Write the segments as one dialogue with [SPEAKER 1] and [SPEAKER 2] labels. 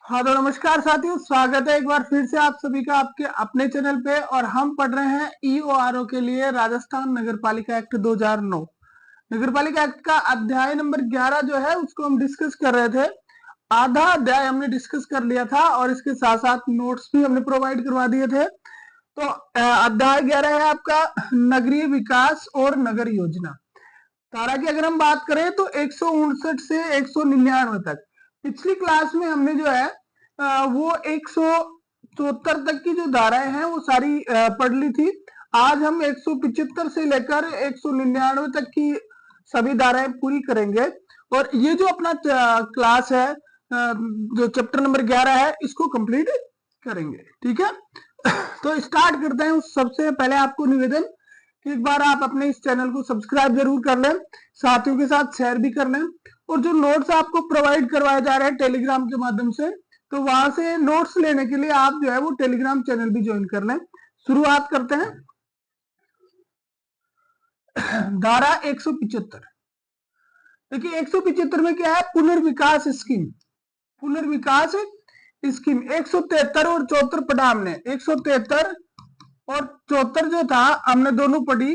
[SPEAKER 1] हाँ तो नमस्कार साथियों, स्वागत है एक बार फिर से आप सभी का आपके अपने चैनल पे। और हम पढ़ रहे हैं ईओआरओ के लिए राजस्थान नगरपालिका एक्ट 2009। नगरपालिका एक्ट का अध्याय नंबर 11 जो है उसको हम डिस्कस कर रहे थे। आधा अध्याय हमने डिस्कस कर लिया था और इसके साथ साथ नोट्स भी हमने प्रोवाइड करवा दिए थे। तो अध्याय 11 है आपका नगरीय विकास और नगर योजना। धारा की अगर हम बात करें तो 159 से 199 तक। पिछली क्लास में हमने जो है वो 174 तक की जो धाराएं हैं वो सारी पढ़ ली थी। आज हम 175 से लेकर 199 तक की सभी धाराएं पूरी करेंगे। और ये जो अपना क्लास है, जो चैप्टर नंबर 11 है, इसको कंप्लीट करेंगे। ठीक है, तो स्टार्ट करते हैं। सबसे पहले आपको निवेदन कि एक बार आप अपने इस चैनल को सब्सक्राइब जरूर कर लें, साथियों के साथ शेयर भी कर लें। और जो नोट्स आपको प्रोवाइड करवाए जा रहे हैं टेलीग्राम के माध्यम से, तो वहां से नोट्स लेने के लिए आप जो है वो टेलीग्राम चैनल भी ज्वाइन कर लें। शुरुआत करते हैं। धारा 175। देखिए 175 में क्या है, पुनर्विकास स्कीम। पुनर्विकास स्कीम 173 और 74 पढ़ा हमने। 173 और 74 जो था हमने दोनों पढ़ी।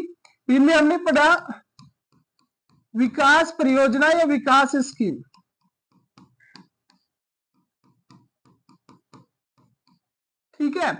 [SPEAKER 1] इनमें हमने पढ़ा विकास परियोजना या विकास स्कीम। ठीक है,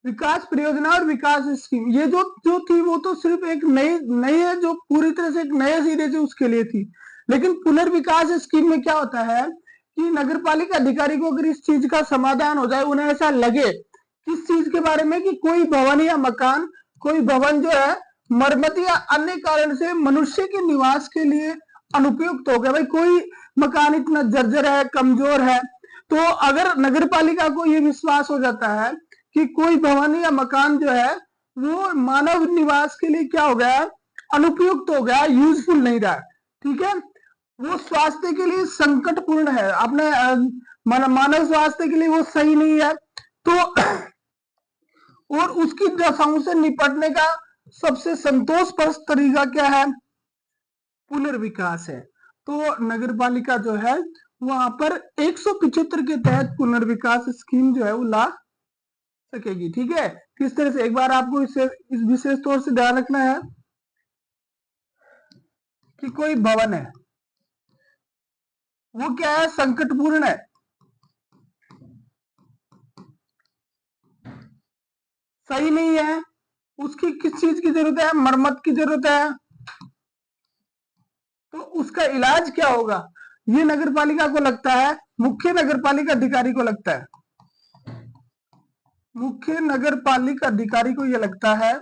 [SPEAKER 1] विकास परियोजना और विकास स्कीम ये जो जो थी वो तो सिर्फ एक नई नई है, जो पूरी तरह से एक नए सिरे से उसके लिए थी। लेकिन पुनर्विकास स्कीम में क्या होता है कि नगर पालिका अधिकारी को अगर इस चीज का समाधान हो जाए, उन्हें ऐसा लगे किस चीज के बारे में कि कोई भवन या मकान, कोई भवन जो है मरम्मत या अन्य कारण से मनुष्य के निवास के लिए अनुपयुक्त हो गया। भाई कोई मकान इतना जर्जर है, कमजोर है, तो अगर नगर पालिका को ये विश्वास हो जाता है कि कोई भवन या मकान जो है वो मानव निवास के लिए क्या हो गया, अनुपयुक्त हो गया, यूजफुल नहीं रहा। ठीक है, वो स्वास्थ्य के लिए संकटपूर्ण है, अपने मानव स्वास्थ्य के लिए वो सही नहीं है, तो और उसकी दशाओं से निपटने का सबसे संतोषप्रद तरीका क्या है, पुनर्विकास है। तो नगर पालिका जो है वहां पर 175 के तहत पुनर्विकास स्कीम जो है वो ला सकेगी। ठीक है, किस तरह से, एक बार आपको इस विशेष तौर से ध्यान रखना है कि कोई भवन है वो क्या है, संकटपूर्ण है, सही नहीं है, उसकी किस चीज की जरूरत है, मरम्मत की जरूरत है, तो उसका इलाज क्या होगा, ये नगर पालिका को लगता है, मुख्य नगर पालिका अधिकारी को लगता है। मुख्य नगर पालिका अधिकारी को यह लगता है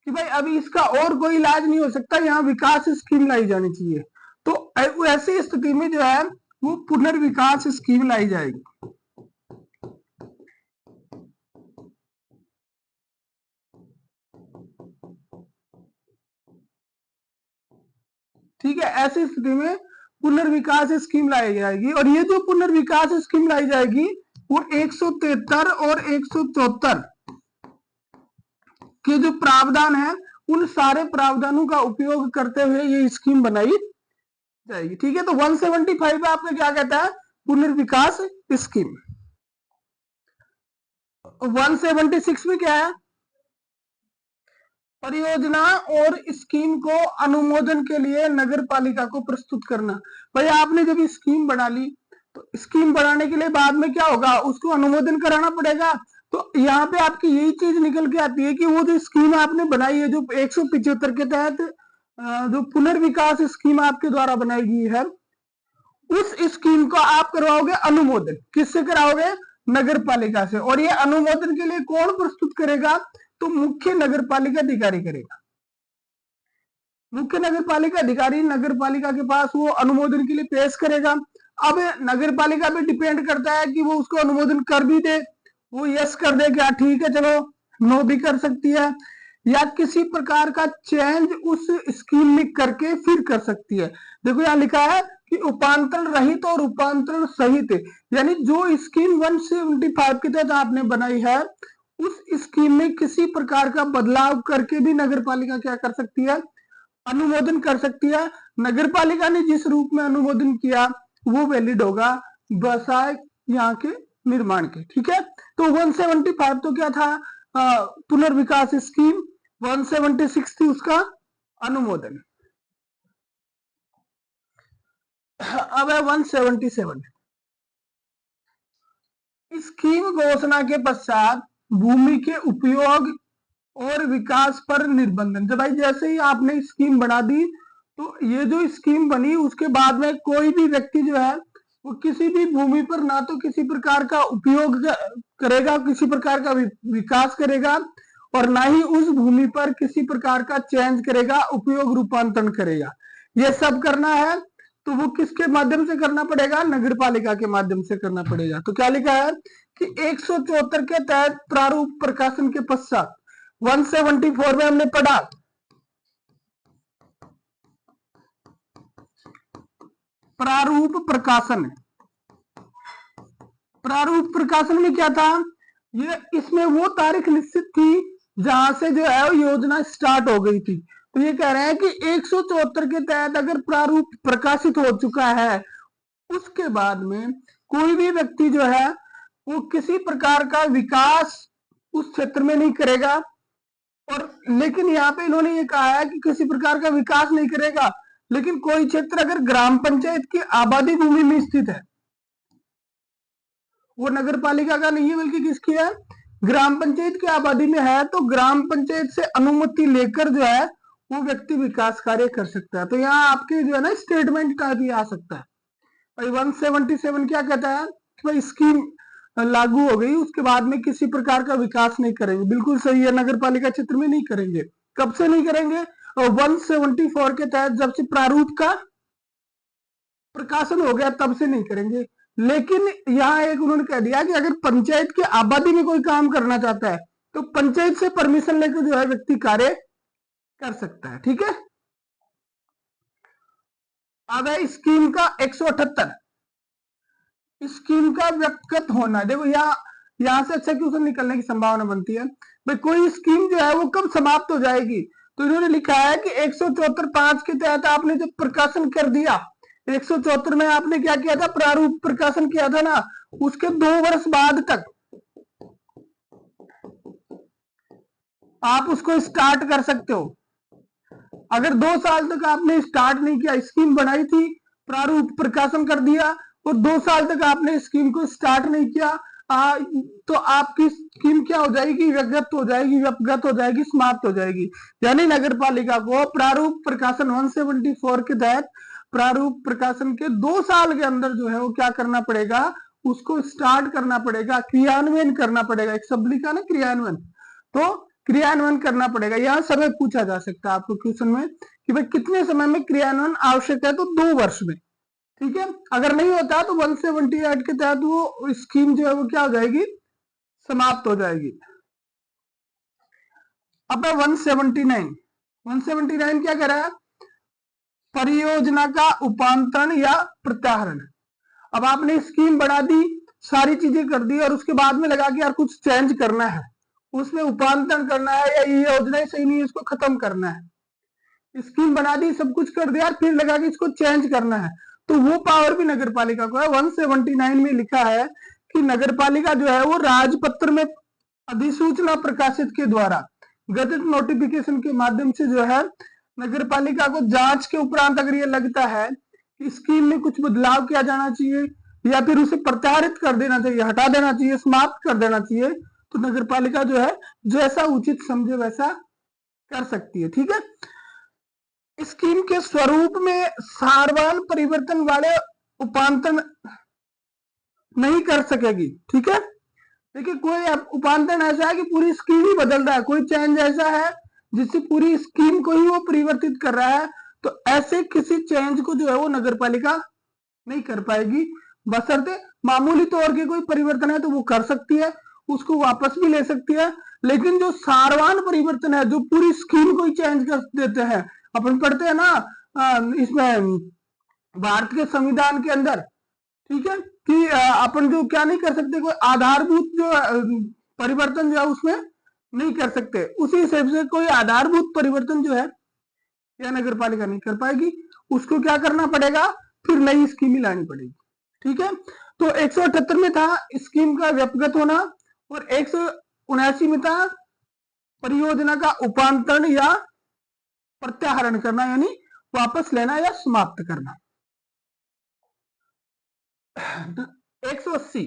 [SPEAKER 1] कि भाई अभी इसका और कोई इलाज नहीं हो सकता, यहाँ विकास स्कीम लाई जानी चाहिए। तो ऐसी स्थिति में जो है वो पुनर्विकास स्कीम लाई जाएगी। ठीक है, ऐसी स्थिति में पुनर्विकास स्कीम लाई जाएगी। और ये जो पुनर्विकास स्कीम लाई जाएगी वो 173 और 174 के जो प्रावधान है उन सारे प्रावधानों का उपयोग करते हुए ये स्कीम बनाई जाएगी। ठीक है, तो 175 में आपने क्या कहता है, पुनर्विकास स्कीम। 176 में क्या है, परियोजना और स्कीम को अनुमोदन के लिए नगर पालिका को प्रस्तुत करना। भाई आपने जब स्कीम बना ली तो स्कीम बनाने के लिए बाद में क्या होगा, उसको अनुमोदन कराना पड़ेगा। तो यहाँ पे आपकी यही चीज निकल के आती है कि वो जो स्कीम आपने बनाई है, जो 175 के तहत जो पुनर्विकास स्कीम आपके द्वारा बनाई गई है, उस स्कीम को आप करवाओगे अनुमोदन, किससे कराओगे, नगर पालिका से। और ये अनुमोदन के लिए कौन प्रस्तुत करेगा, तो मुख्य नगर पालिका अधिकारी करेगा। मुख्य नगर पालिका अधिकारी नगर पालिका के पास वो अनुमोदन के लिए पेश करेगा। अब नगर पालिका पे डिपेंड करता है कि वो उसको अनुमोदन कर भी दे, वो यस कर दे क्या ठीक है चलो, नो भी कर सकती है, या किसी प्रकार का चेंज उस स्कीम में करके फिर कर सकती है। देखो यहाँ लिखा है कि उपांतरण रहित और उपांतरण सहित, यानी जो स्कीम 175 के तहत आपने बनाई है उस स्कीम में किसी प्रकार का बदलाव करके भी नगर पालिका क्या कर सकती है, अनुमोदन कर सकती है। नगर पालिका ने जिस रूप में अनुमोदन किया वो वैलिड होगा व्यवसाय यहाँ के निर्माण के। ठीक है, तो 175 तो क्या था, पुनर्विकास स्कीम। 176 थी उसका अनुमोदन। अब है 177। स्कीम घोषणा के पश्चात भूमि के उपयोग और विकास पर निर्बंधन। जब भाई जैसे ही आपने स्कीम बना दी तो ये जो स्कीम बनी उसके बाद में कोई भी व्यक्ति जो है वो किसी भी भूमि पर ना तो किसी प्रकार का उपयोग करेगा, किसी प्रकार का विकास करेगा, और ना ही उस भूमि पर किसी प्रकार का चेंज करेगा, उपयोग रूपांतरण करेगा। ये सब करना है तो वो किसके माध्यम से करना पड़ेगा, नगर पालिका के माध्यम से करना पड़ेगा। तो क्या लिखा है कि 174 के तहत प्रारूप प्रकाशन के पश्चात 174 में हमने पढ़ा प्रारूप प्रकाशन। प्रारूप प्रकाशन में क्या था, ये इसमें वो तारीख निश्चित थी जहां से जो है योजना स्टार्ट हो गई थी। तो ये कह रहे हैं कि 174 के तहत अगर प्रारूप प्रकाशित हो चुका है उसके बाद में कोई भी व्यक्ति जो है वो किसी प्रकार का विकास उस क्षेत्र में नहीं करेगा। और लेकिन यहाँ पे इन्होंने ये कहा है कि किसी प्रकार का विकास नहीं करेगा, लेकिन कोई क्षेत्र अगर ग्राम पंचायत की आबादी भूमि में स्थित है, वो नगर पालिका का नहीं है बल्कि किसकी है, ग्राम पंचायत की आबादी में है, तो ग्राम पंचायत से अनुमति लेकर जो है वो व्यक्ति विकास कार्य कर सकता है। तो यहाँ आपके जो है ना स्टेटमेंट का भी आ सकता है। भाई 177 क्या कहता है कि भाई स्कीम लागू हो गई उसके बाद में किसी प्रकार का विकास नहीं करेंगे, बिल्कुल सही है, नगर पालिका क्षेत्र में नहीं करेंगे। कब से नहीं करेंगे, और 174 के तहत जब से प्रारूप का प्रकाशन हो गया तब से नहीं करेंगे। लेकिन यहाँ एक उन्होंने कह दिया कि अगर पंचायत की आबादी में कोई काम करना चाहता है तो पंचायत से परमिशन लेकर जो है व्यक्ति कार्य कर सकता है। ठीक है, अब है स्कीम का 178। स्कीम का व्यक्तिगत होना। देखो यहाँ से अच्छा क्वेश्चन निकलने की संभावना बनती है, भाई कोई स्कीम जो है वो कब समाप्त हो जाएगी। तो इन्होंने लिखा है कि 174(5) के तहत आपने जब प्रकाशन कर दिया, 174 में आपने क्या किया था, प्रारूप प्रकाशन किया था ना, उसके 2 वर्ष बाद तक आप उसको स्टार्ट कर सकते हो। अगर 2 साल तक आपने स्टार्ट नहीं किया, स्कीम बनाई थी, प्रारूप प्रकाशन कर दिया और 2 साल तक आपने स्कीम को स्टार्ट नहीं किया, तो आपकी स्कीम क्या हो जाएगी, व्यक्तिगत हो जाएगी, व्यक्तिगत हो जाएगी, समाप्त हो जाएगी। यानी नगर पालिका को प्रारूप प्रकाशन 174 के तहत प्रारूप प्रकाशन के 2 साल के अंदर जो है वो क्या करना पड़ेगा, उसको स्टार्ट करना पड़ेगा, क्रियान्वयन करना पड़ेगा। एक शब्द लिखा ना क्रियान्वयन, तो क्रियान्वयन करना पड़ेगा। यहाँ समय पूछा जा सकता है आपको क्वेश्चन में कि भाई कितने समय में क्रियान्वयन आवश्यक है, तो 2 वर्ष में। ठीक है, अगर नहीं होता तो 178 के तहत वो स्कीम जो है वो क्या हो जाएगी, समाप्त हो जाएगी। अब 179। 179 क्या कह रहा है, परियोजना का उपांतरण या प्रत्याहरण। अब आपने स्कीम बढ़ा दी, सारी चीजें कर दी और उसके बाद में लगा कि यार कुछ चेंज करना है, उसमें उपांतरण करना है या ये योजना ही सही नहीं है इसको खत्म करना है। स्कीम बना दी, सब कुछ कर दिया, फिर लगा कि इसको चेंज करना है, तो वो पावर भी नगर पालिका को है। 179 में लिखा है कि नगर पालिका जो है वो राजपत्र में अधिसूचना प्रकाशित के द्वारा गजट नोटिफिकेशन के माध्यम से जो है नगर पालिका को जांच के उपरांत अगर ये लगता है कि स्कीम में कुछ बदलाव किया जाना चाहिए या फिर उसे प्रत्याहरित कर देना चाहिए, हटा देना चाहिए, समाप्त कर देना चाहिए, तो नगर पालिका जो है जैसा उचित समझे वैसा कर सकती है। ठीक है, स्कीम के स्वरूप में सारवान परिवर्तन वाले उपांतरण नहीं कर सकेगी। ठीक है, देखिए कोई उपांतरण ऐसा है कि पूरी स्कीम ही बदल रहा है, कोई चेंज ऐसा है जिससे पूरी स्कीम को ही वो परिवर्तित कर रहा है, तो ऐसे किसी चेंज को जो है वो नगर पालिका नहीं कर पाएगी। बशर्ते मामूली तौर के कोई परिवर्तन है तो वो कर सकती है, उसको वापस भी ले सकती है। लेकिन जो सारवान परिवर्तन है, जो पूरी स्कीम को ही चेंज कर देते हैं, अपन पढ़ते हैं ना इसमें भारत के संविधान के अंदर, ठीक है, कि अपन जो क्या नहीं कर सकते, कोई आधारभूत जो परिवर्तन जो है उसमें नहीं कर सकते, उसी हिसाब से कोई आधारभूत परिवर्तन जो है या नगर पालिका नहीं कर पाएगी, उसको क्या करना पड़ेगा, फिर नई स्कीम ही लानी पड़ेगी। ठीक है, तो 178 में था स्कीम का व्यक्तिगत होना, और 179 में था परियोजना का उपांतरण या प्रत्याहरण करना, यानी वापस लेना या समाप्त करना। 180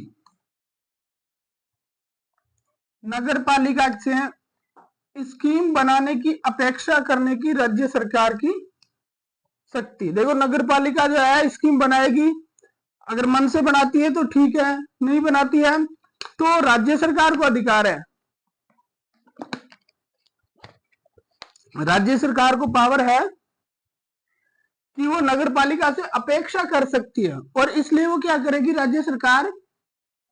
[SPEAKER 1] नगर पालिका से स्कीम बनाने की अपेक्षा करने की राज्य सरकार की शक्ति। देखो नगर पालिका जो है स्कीम बनाएगी, अगर मन से बनाती है तो ठीक है, नहीं बनाती है तो राज्य सरकार को अधिकार है, राज्य सरकार को पावर है कि वो नगर पालिका से अपेक्षा कर सकती है, और इसलिए वो क्या करेगी, राज्य सरकार,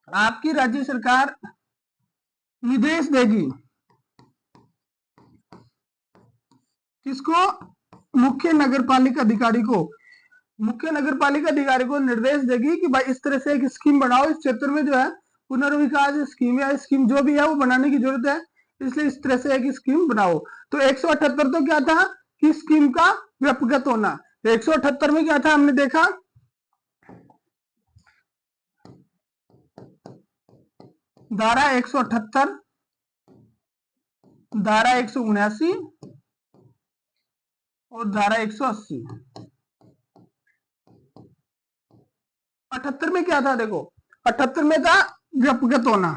[SPEAKER 1] आपकी राज्य सरकार निर्देश देगी किसको, मुख्य नगर पालिका अधिकारी को, मुख्य नगर पालिका अधिकारी को निर्देश देगी कि भाई इस तरह से एक स्कीम बनाओ, इस क्षेत्र में जो है पुनर्विकास स्कीम या स्कीम जो भी है वो बनाने की जरूरत है, इसलिए इस तरह से एक स्कीम बनाओ। तो 178 तो क्या था कि स्कीम का व्यक्तिगत होना, 178 में क्या था हमने देखा, धारा 178, धारा 179 और धारा 180। 78 में क्या था, देखो 78 में था व्यक्तिगत होना,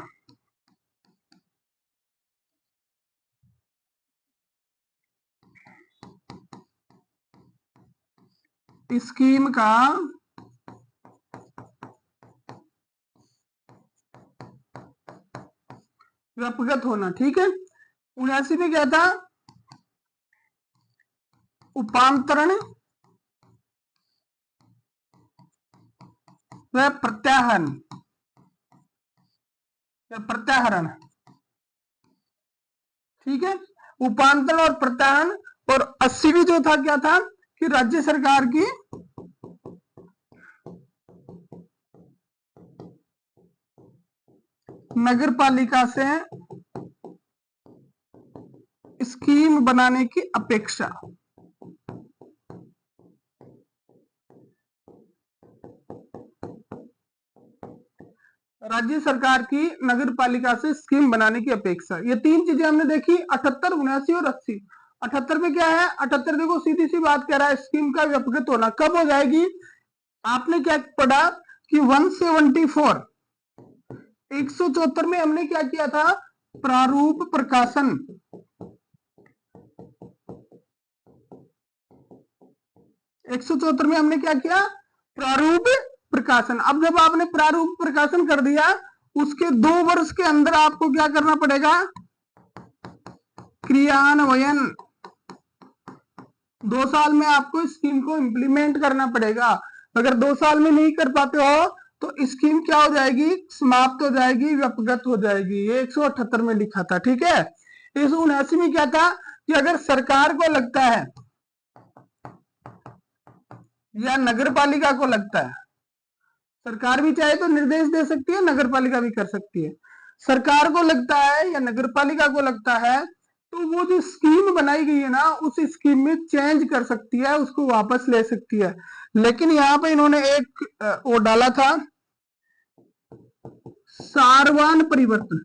[SPEAKER 1] स्कीम का व्यक्तिगत होना। ठीक है, 79 में क्या था, उपांतरण व प्रत्याहरण या प्रत्याहरण। ठीक है, उपांतरण और प्रत्याहरण। और 80 में जो था क्या था कि राज्य सरकार की नगर पालिका से स्कीम बनाने की अपेक्षा, राज्य सरकार की नगर पालिका से स्कीम बनाने की अपेक्षा। ये तीन चीजें हमने देखी, 78, 79 और 80। 78 में क्या है, 78 देखो सीधी सी बात कह रहा है, स्कीम का व्यक्तिगत होना कब हो जाएगी, आपने क्या पढ़ा कि 174, 174 में हमने क्या किया था, प्रारूप प्रकाशन, 174 में हमने क्या किया, प्रारूप प्रकाशन। अब जब आपने प्रारूप प्रकाशन कर दिया, उसके 2 वर्ष के अंदर आपको क्या करना पड़ेगा, क्रियान्वयन, 2 साल में आपको स्कीम को इंप्लीमेंट करना पड़ेगा। अगर 2 साल में नहीं कर पाते हो तो स्कीम क्या हो जाएगी, समाप्त हो जाएगी, व्यक्तिगत हो जाएगी। ये 178 में लिखा था। ठीक है, 179 में क्या था कि अगर सरकार को लगता है या नगर पालिका को लगता है, सरकार भी चाहे तो निर्देश दे सकती है, नगर पालिका भी कर सकती है, सरकार को लगता है या नगर पालिका को लगता है तो वो जो स्कीम बनाई गई है ना, उस स्कीम में चेंज कर सकती है, उसको वापस ले सकती है। लेकिन यहाँ पे इन्होंने एक वो डाला था, सारवान परिवर्तन।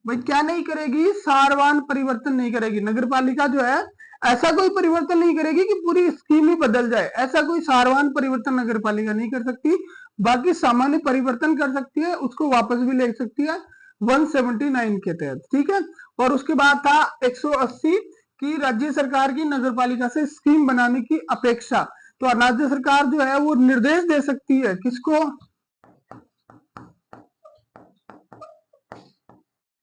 [SPEAKER 1] भाई क्या नहीं करेगी, सारवान परिवर्तन नहीं करेगी नगर पालिका जो है, ऐसा कोई परिवर्तन नहीं करेगी कि पूरी स्कीम ही बदल जाए, ऐसा कोई सारवान परिवर्तन नगर पालिका नहीं कर सकती। बाकी सामान्य परिवर्तन कर सकती है, उसको वापस भी ले सकती है 179 के तहत। ठीक है, और उसके बाद था 180 की राज्य सरकार की नगर पालिका से स्कीम बनाने की अपेक्षा। तो राज्य सरकार जो है वो निर्देश दे सकती है किसको,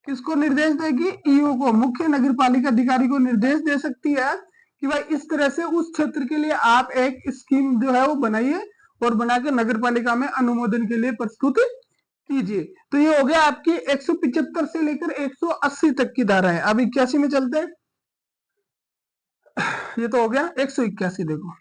[SPEAKER 1] किसको निर्देश देगी, ईओ को, मुख्य नगर पालिका अधिकारी को निर्देश दे सकती है कि भाई इस तरह से उस क्षेत्र के लिए आप एक स्कीम जो है वो बनाइए और बना के नगर पालिका में अनुमोदन के लिए प्रस्तुत कीजिए। तो ये हो गया आपकी 175 से लेकर 180 तक की धाराएं। अब 81 में चलते हैं, ये तो हो गया 181। देखो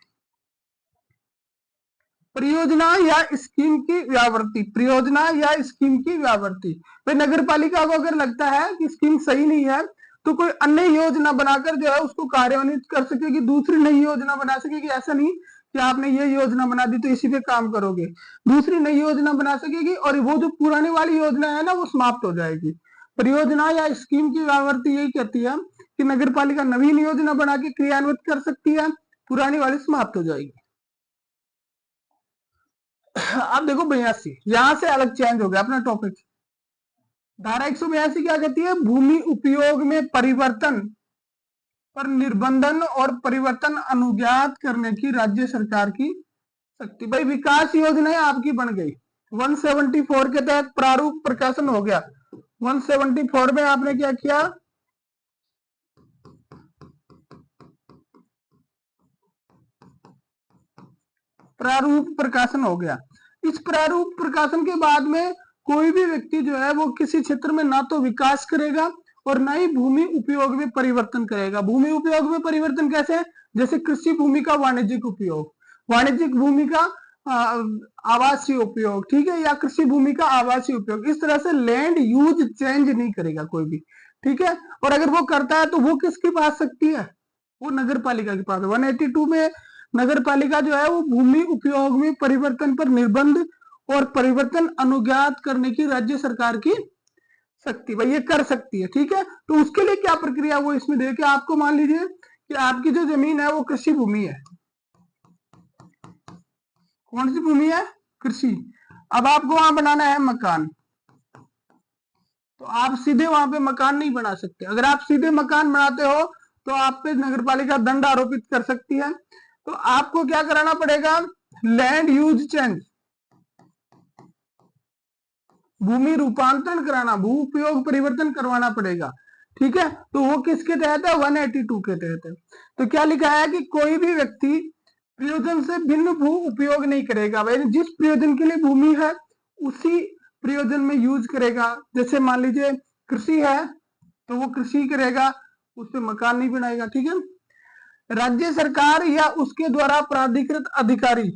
[SPEAKER 1] परियोजना या स्कीम की व्यावृत्ति, परियोजना या स्कीम की व्यावृत्ति। भाई नगर पालिका को अगर लगता है कि स्कीम सही नहीं है तो कोई अन्य योजना बनाकर जो है उसको कार्यान्वित कर सकेगी, दूसरी नई योजना बना सकेगी। ऐसा नहीं कि आपने ये योजना बना दी तो इसी पे काम करोगे, दूसरी नई योजना बना सकेगी और वो जो पुरानी वाली योजना है ना वो समाप्त हो जाएगी। परियोजना या स्कीम की व्यावृत्ति यही कहती है कि नगर पालिका नवीन योजना बना के क्रियान्वित कर सकती है, पुरानी वाली समाप्त हो जाएगी। अब देखो 82, यहां से अलग चेंज हो गया अपना टॉपिक। धारा 182 क्या कहती है? भूमि उपयोग में परिवर्तन पर निर्बंधन और परिवर्तन अनुज्ञात करने की राज्य सरकार की शक्ति। भाई विकास योजनाएं आपकी बन गई, 174 के तहत प्रारूप प्रकाशन हो गया। 174 में आपने क्या किया? प्रारूप प्रकाशन हो गया। इस प्रारूप प्रकाशन के बाद में कोई भी व्यक्ति जो है वो किसी क्षेत्र में ना तो विकास करेगा और ना ही भूमि उपयोग में परिवर्तन करेगा। भूमि उपयोग में परिवर्तन कैसे? जैसे कृषि भूमि का वाणिज्यिक उपयोग, वाणिज्यिक भूमि का आवासीय उपयोग, ठीक है, या कृषि भूमि का आवासीय उपयोग। इस तरह से लैंड यूज चेंज नहीं करेगा कोई भी, ठीक है। और अगर वो करता है तो वो किसके पास सकती है? वो नगर पालिका के पास। 182 में नगर पालिका जो है वो भूमि उपयोग में परिवर्तन पर निर्बंध और परिवर्तन अनुज्ञात करने की राज्य सरकार की शक्ति, भाई ये कर सकती है, ठीक है। तो उसके लिए क्या प्रक्रिया वो इसमें दे के आपको, मान लीजिए कि आपकी जो जमीन है वो कृषि भूमि है। कौन सी भूमि है? कृषि। अब आपको वहां बनाना है मकान, तो आप सीधे वहां पे मकान नहीं बना सकते। अगर आप सीधे मकान बनाते हो तो आप पे नगर पालिका दंड आरोपित कर सकती है। तो आपको क्या कराना पड़ेगा? लैंड यूज चेंज, भूमि रूपांतरण कराना, भू उपयोग परिवर्तन करवाना पड़ेगा, ठीक है। तो वो किसके तहत है? 182 के तहत है। तो क्या लिखा है कि कोई भी व्यक्ति प्रयोजन से भिन्न भू उपयोग नहीं करेगा। भाई जिस प्रयोजन के लिए भूमि है उसी प्रयोजन में यूज करेगा। जैसे मान लीजिए कृषि है तो वो कृषि करेगा, उस पर मकान नहीं बनाएगा, ठीक है। राज्य सरकार या उसके द्वारा प्राधिकृत अधिकारी,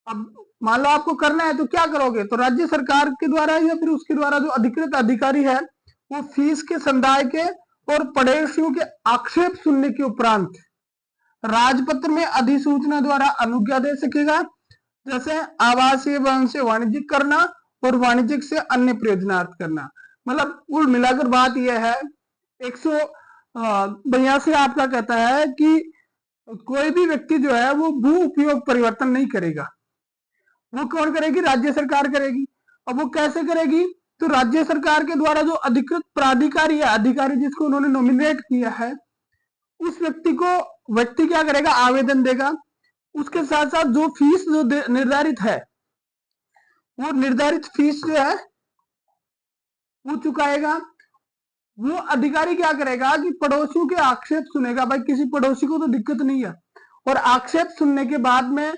[SPEAKER 1] अब मान लो आपको करना है तो क्या करोगे? तो राज्य सरकार के द्वारा या फिर उसके द्वारा जो अधिकृत अधिकारी है वो फीस के संदाय के और पड़ोसियों के आक्षेप सुनने के उपरांत राजपत्र में अधिसूचना द्वारा अनुज्ञा दे सकेगा। जैसे आवासीय भवन से वाणिज्यिक करना और वाणिज्यिक से अन्य प्रयोजनार्थ करना। मतलब कुल मिलाकर बात यह है, 182 आपका कहता है कि कोई भी व्यक्ति जो है वो भू उपयोग परिवर्तन नहीं करेगा। वो कौन करेगी? राज्य सरकार करेगी। अब वो कैसे करेगी? तो राज्य सरकार के द्वारा जो अधिकृत प्राधिकारी है, अधिकारी जिसको उन्होंने नॉमिनेट किया है, उस व्यक्ति क्या करेगा? आवेदन देगा। उसके साथ साथ जो फीस जो निर्धारित है वो निर्धारित फीस जो है वो चुकाएगा। वो अधिकारी क्या करेगा कि पड़ोसियों के आक्षेप सुनेगा। भाई किसी पड़ोसी को तो दिक्कत नहीं है, और आक्षेप सुनने के बाद में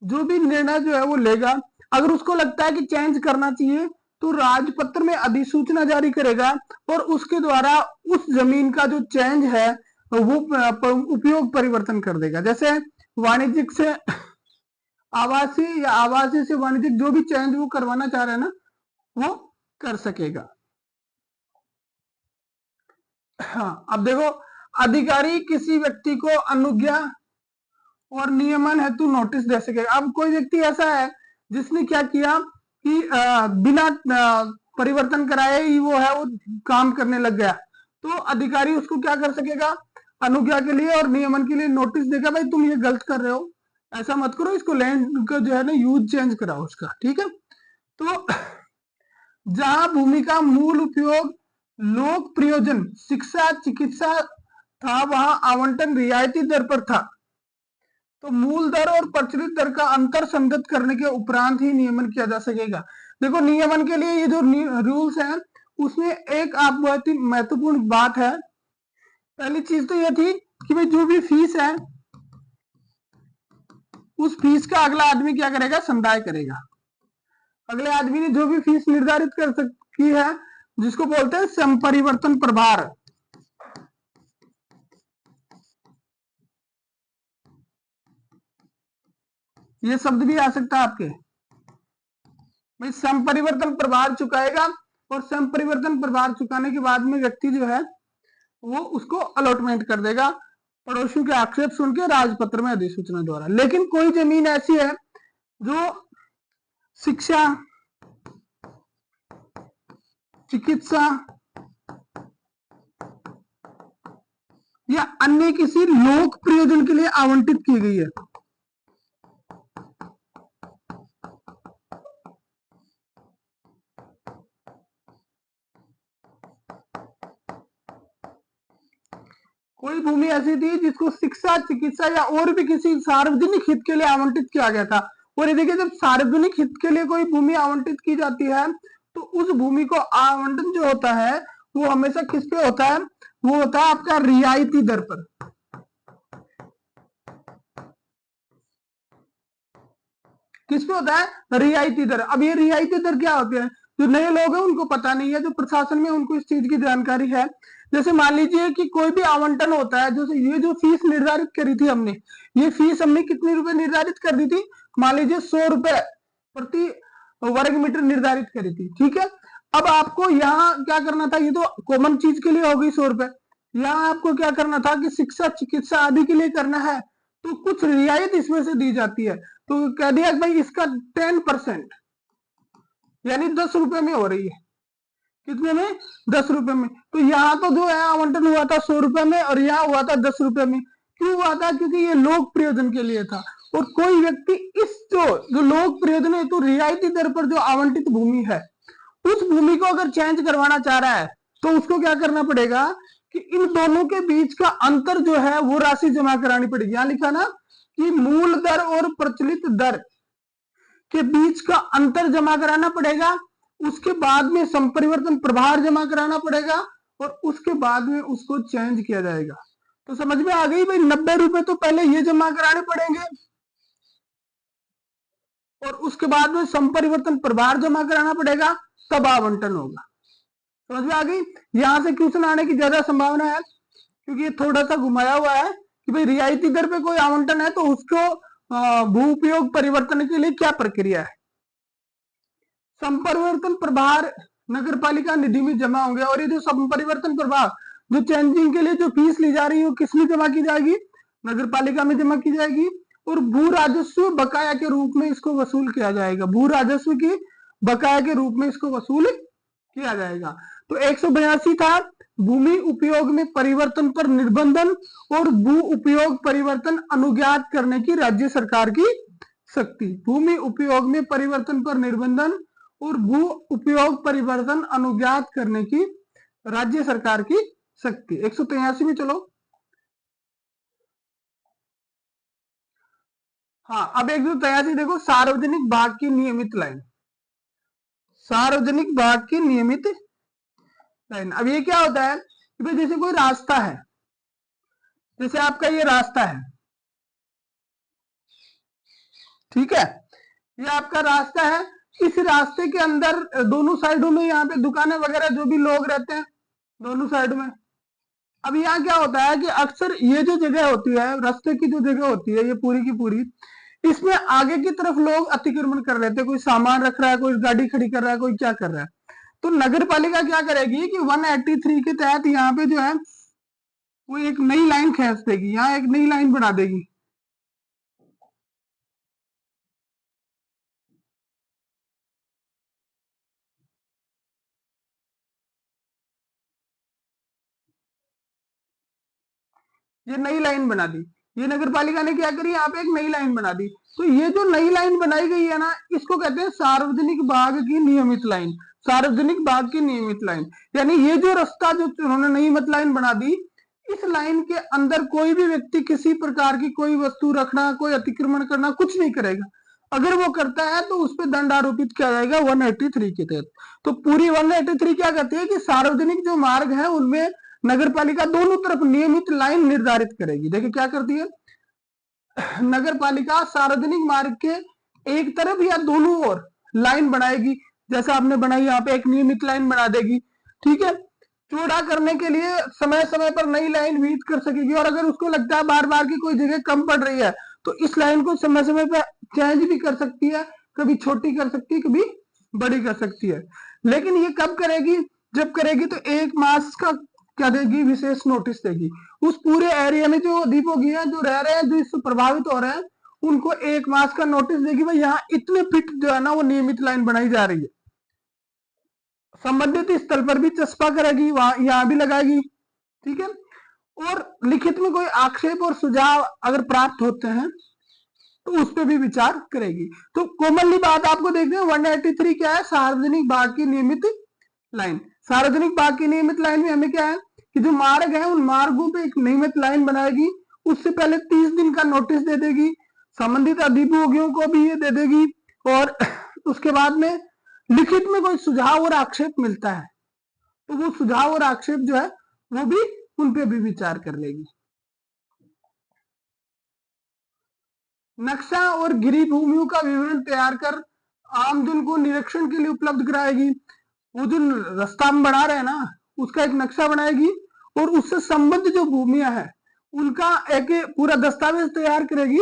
[SPEAKER 1] जो भी निर्णय जो है वो लेगा। अगर उसको लगता है कि चेंज करना चाहिए तो राजपत्र में अधिसूचना जारी करेगा और उसके द्वारा उस जमीन का जो चेंज है वो उपयोग परिवर्तन कर देगा। जैसे वाणिज्यिक से आवासीय या आवासीय से वाणिज्यिक, जो भी चेंज वो करवाना चाह रहे हैं ना वो कर सकेगा। हाँ, अब देखो, अधिकारी किसी व्यक्ति को अनुज्ञा और नियमन हेतु नोटिस दे सकेगा। अब कोई व्यक्ति ऐसा है जिसने क्या किया कि बिना परिवर्तन कराए ही वो है वो काम करने लग गया, तो अधिकारी उसको क्या कर सकेगा? अनुज्ञा के लिए और नियमन के लिए नोटिस देगा, भाई तुम ये गलत कर रहे हो, ऐसा मत करो, इसको लैंड का जो है ना यूज चेंज कराओ उसका, ठीक है। तो जहां भूमि का मूल उपयोग लोक प्रयोजन, शिक्षा, चिकित्सा था, वहां आवंटन रियायती दर पर था। तो मूल दर और प्रचलित दर का अंतर संगत करने के उपरांत ही नियमन किया जा सकेगा। देखो नियमन के लिए ये जो रूल्स हैं उसमें एक आप बहुत ही महत्वपूर्ण बात है। पहली चीज तो ये थी कि भाई जो भी फीस है उस फीस का अगला आदमी क्या करेगा? संदाय करेगा। अगले आदमी ने जो भी फीस निर्धारित कर की है जिसको बोलते हैं संपरिवर्तन प्रभार, ये शब्द भी आ सकता है आपके भाई। संपरिवर्तन प्रभार चुकाएगा और संपरिवर्तन प्रभार चुकाने के बाद में व्यक्ति जो है वो उसको अलॉटमेंट कर देगा पड़ोसियों के आक्षेप सुन के राजपत्र में अधिसूचना द्वारा। लेकिन कोई जमीन ऐसी है जो शिक्षा, चिकित्सा या अन्य किसी लोक प्रयोजन के लिए आवंटित की गई है, कोई भूमि ऐसी थी जिसको शिक्षा, चिकित्सा या और भी किसी सार्वजनिक हित के लिए आवंटित किया गया था। और ये देखिए, जब सार्वजनिक हित के लिए कोई भूमि आवंटित की जाती है तो उस भूमि को आवंटन जो होता है वो हमेशा किस पे होता है, वो होता है आपका रियायती दर पर। किस पे होता है? रियायती दर। अब ये रियायती दर क्या होती है? जो नए लोग हैं उनको पता नहीं है, जो प्रशासन में उनको इस चीज की जानकारी है। जैसे मान लीजिए कि कोई भी आवंटन होता है, जैसे ये जो फीस निर्धारित करी थी हमने, ये फीस हमने कितने रुपए निर्धारित कर दी थी? मान लीजिए 100 रुपए प्रति वर्ग मीटर निर्धारित करी थी, ठीक है। अब आपको यहाँ क्या करना था? ये तो कॉमन चीज के लिए होगी 100 रुपए। यहाँ आपको क्या करना था कि शिक्षा, चिकित्सा आदि के लिए करना है, तो कुछ रियायत इसमें से दी जाती है। तो कह दिया भाई इसका 10% यानी 10 रुपए में हो रही है। कितने में? 10 रुपए में। तो यहाँ तो जो है आवंटन हुआ था 100 रुपए में और यहाँ हुआ था 10 रुपए में। क्यों हुआ था? क्योंकि ये लोक प्रयोजन के लिए था। और कोई व्यक्ति इस जो लोक प्रयोजन हेतु रियायती दर पर जो आवंटित भूमि है, उस भूमि को अगर चेंज करवाना चाह रहा है तो उसको क्या करना पड़ेगा कि इन दोनों के बीच का अंतर जो है वो राशि जमा करानी पड़ेगी। यहां लिखा ना कि मूल दर और प्रचलित दर के बीच का अंतर जमा कराना पड़ेगा, उसके बाद में संपरिवर्तन प्रभार जमा कराना पड़ेगा और उसके बाद में उसको चेंज किया जाएगा। तो समझ में आ गई भाई? 90 रुपए तो पहले ये जमा कराने पड़ेंगे और उसके बाद में संपरिवर्तन प्रभार जमा कराना पड़ेगा, तब आवंटन होगा। समझ में आ गई? यहां से क्वेश्चन आने की ज्यादा संभावना है क्योंकि ये थोड़ा सा घुमाया हुआ है कि भाई रियायती दर पे कोई आवंटन है तो उसको भू उपयोग परिवर्तन के लिए क्या प्रक्रिया है। संपरिवर्तन प्रभार नगर पालिका निधि में जमा होंगे और ये जो संपरिवर्तन प्रभार जो चेंजिंग के लिए जो फीस ली जा रही है वो किसमें जमा की जाएगी? नगर पालिका में जमा की जाएगी और भू राजस्व बकाया के रूप में इसको वसूल किया जाएगा। भू राजस्व की बकाया के रूप में इसको वसूल किया जाएगा। तो 182 था भूमि उपयोग में परिवर्तन पर निर्बंधन और भू उपयोग परिवर्तन अनुज्ञात करने की राज्य सरकार की शक्ति। भूमि उपयोग में परिवर्तन पर निर्बंधन और भू उपयोग परिवर्तन अनुज्ञात करने की राज्य सरकार की शक्ति। 183 में चलो। हाँ, अब 183 देखो, सार्वजनिक भाग की नियमित लाइन। सार्वजनिक भाग की नियमित लाइन। अब ये क्या होता है कि भाई जैसे कोई रास्ता है, जैसे आपका ये रास्ता है, ठीक है, ये आपका रास्ता है। इस रास्ते के अंदर दोनों साइडों में यहाँ पे दुकानें वगैरह जो भी लोग रहते हैं दोनों साइड में। अब यहाँ क्या होता है कि अक्सर ये जो जगह होती है, रास्ते की जो जगह होती है, ये पूरी की पूरी, इसमें आगे की तरफ लोग अतिक्रमण कर रहे थे। कोई सामान रख रहा है, कोई गाड़ी खड़ी कर रहा है, कोई क्या कर रहा है। तो नगर पालिका क्या करेगी कि 183 के तहत यहाँ पे जो है वो एक नई लाइन खींच देगी, यहाँ एक नई लाइन बना देगी। ये नई लाइन बना दी, ये नगर पालिका ने क्या करी, यहाँ पे एक नई लाइन बना दी। तो ये जो नई लाइन बनाई गई है ना, इसको कहते हैं सार्वजनिक भाग की नियमित लाइन। सार्वजनिक भाग की नियमित लाइन यानी ये जो रास्ता जो उन्होंने नियमित लाइन बना दी, इस लाइन के अंदर कोई भी व्यक्ति किसी प्रकार की कोई वस्तु रखना, कोई अतिक्रमण करना कुछ नहीं करेगा। अगर वो करता है तो उस पर दंड आरोपित किया जाएगा 183 के तहत। तो पूरी 183 क्या कहती है कि सार्वजनिक जो मार्ग है उनमें नगर पालिका दोनों तरफ नियमित लाइन निर्धारित करेगी। देखिए क्या करती है, नगर पालिका सार्वजनिक मार्ग के एक तरफ या दोनों ओर लाइन बनाएगी। जैसा आपने बनाई यहाँ पे एक नियमित लाइन बना देगी, ठीक है। चौड़ा करने के लिए समय समय पर नई लाइन विहित कर सकेगी और अगर उसको लगता है बार बार की कोई जगह कम पड़ रही है तो इस लाइन को समय समय पर चेंज भी कर सकती है, कभी छोटी कर सकती है, कभी बड़ी कर सकती है। लेकिन ये कब करेगी? जब करेगी तो 1 मास का क्या देगी? विशेष नोटिस देगी। उस पूरे एरिया में जो दीपक है, जो रह रहे हैं, जो इससे प्रभावित हो रहे हैं, उनको 1 मास का नोटिस देगी, भाई यहाँ इतने फीट जो है ना वो नियमित लाइन बनाई जा रही है। संबंधित स्थल पर भी चस्पा करेगी, वहां यहाँ भी लगाएगी, ठीक है। और लिखित में कोई आक्षेप और सुझाव अगर प्राप्त होते हैं तो उस पर भी विचार करेगी। तो कॉमनली बात आपको देखते हैं 183 क्या है? सार्वजनिक भाग की नियमित लाइन। सार्वजनिक भाग की नियमित लाइन में हमें क्या है कि जो मार्ग है उन मार्गों पे एक नियमित लाइन बनाएगी, उससे पहले 30 दिन का नोटिस दे देगी, संबंधित अधिभोगियों को भी ये दे देगी, और उसके बाद में लिखित में कोई सुझाव और आक्षेप मिलता है तो वो सुझाव और आक्षेप जो है वो भी उन पे भी विचार कर लेगी। नक्शा और गिरी भूमियों का विवरण तैयार कर आमजन को निरीक्षण के लिए उपलब्ध कराएगी। वो जो रास्ता हम बना रहे हैं ना, उसका एक नक्शा बनाएगी और उससे संबद्ध जो भूमियां हैं उनका एक पूरा दस्तावेज तैयार करेगी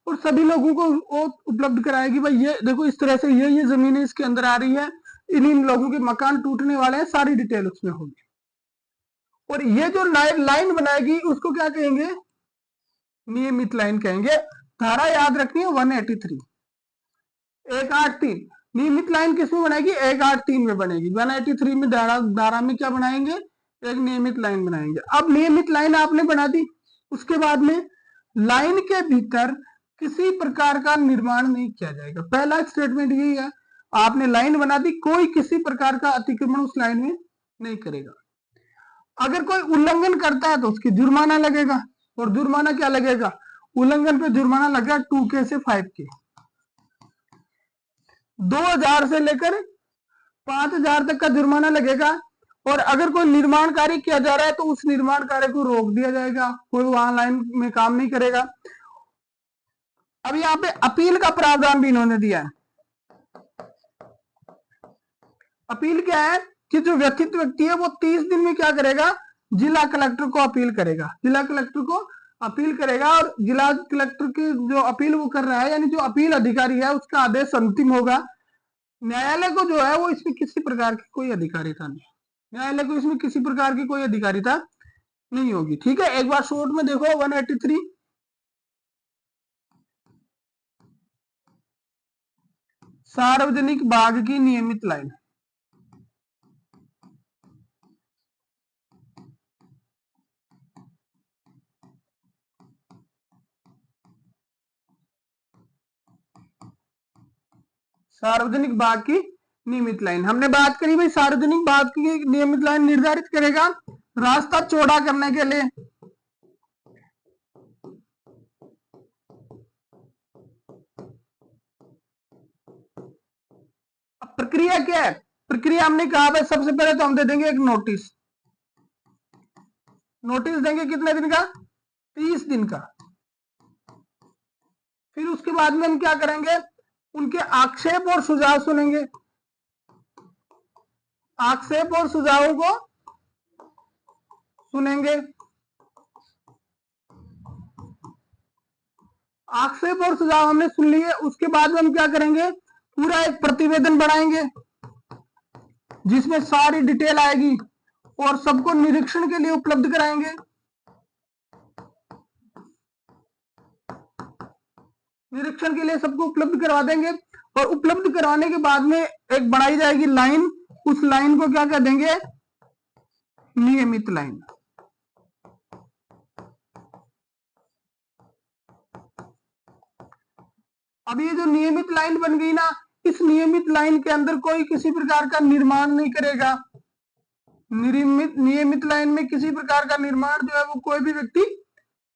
[SPEAKER 1] और सभी लोगों को वो उपलब्ध कराएगी। भाई ये देखो, इस तरह से ये जमीनें इसके अंदर आ रही है, इन लोगों के मकान टूटने वाले हैं, सारी डिटेल उसमें होगी। और ये जो लाइन बनाएगी उसको क्या कहेंगे? नियमित लाइन कहेंगे। धारा याद रखनी है 183, 183। नियमित लाइन किसमें बनेगी? 183 में बनेगी। 183 में धारा में क्या बनाएंगे? एक नियमित लाइन बनाएंगे। अब नियमित लाइन आपने बना दी, उसके बाद में लाइन के भीतर किसी प्रकार का निर्माण नहीं किया जाएगा। पहला स्टेटमेंट यही है, आपने लाइन बना दी, कोई किसी प्रकार का अतिक्रमण उस लाइन में नहीं करेगा। अगर कोई उल्लंघन करता है तो उसकी जुर्माना लगेगा, और जुर्माना क्या लगेगा? उल्लंघन पे जुर्माना लगेगा 2K से 5K, 2000 से लेकर 5000 तक का जुर्माना लगेगा। और अगर कोई निर्माण कार्य किया जा रहा है तो उस निर्माण कार्य को रोक दिया जाएगा, कोई वहां लाइन में काम नहीं करेगा। अब यहाँ पे अपील का प्रावधान भी इन्होंने दिया है। अपील क्या है कि जो व्यथित व्यक्ति है वो 30 दिन में क्या करेगा? जिला कलेक्टर को अपील करेगा। जिला कलेक्टर को अपील करेगा, और जिला कलेक्टर की जो अपील वो कर रहा है, यानी जो अपील अधिकारी है, उसका आदेश अंतिम होगा। न्यायालय को जो है वो इसमें किसी प्रकार की कोई अधिकारिता नहीं, न्यायालय को इसमें किसी प्रकार की कोई अधिकारिता नहीं होगी, ठीक है। एक बार शॉर्ट में देखो 183, सार्वजनिक भाग की नियमित लाइन। सार्वजनिक भाग की नियमित लाइन हमने बात करी, भाई सार्वजनिक भाग की नियमित लाइन निर्धारित करेगा रास्ता चौड़ा करने के लिए। अब प्रक्रिया क्या है? प्रक्रिया हमने कहा भाई सबसे पहले तो हम दे देंगे एक नोटिस। नोटिस देंगे कितने दिन का? 30 दिन का। फिर उसके बाद में हम क्या करेंगे? उनके आक्षेप और सुझाव सुनेंगे। आक्षेप और सुझावों को सुनेंगे। आक्षेप और सुझाव हमने सुन लिए, उसके बाद हम क्या करेंगे? पूरा एक प्रतिवेदन बनाएंगे जिसमें सारी डिटेल आएगी और सबको निरीक्षण के लिए उपलब्ध कराएंगे। निरीक्षण के लिए सबको उपलब्ध करवा देंगे, और उपलब्ध करवाने के बाद में एक बनाई जाएगी लाइन। उस लाइन को क्या कह देंगे? नियमित लाइन। अब ये जो नियमित लाइन बन गई ना, इस नियमित लाइन के अंदर कोई किसी प्रकार का निर्माण नहीं करेगा। नियमित लाइन में किसी प्रकार का निर्माण जो है वो कोई भी व्यक्ति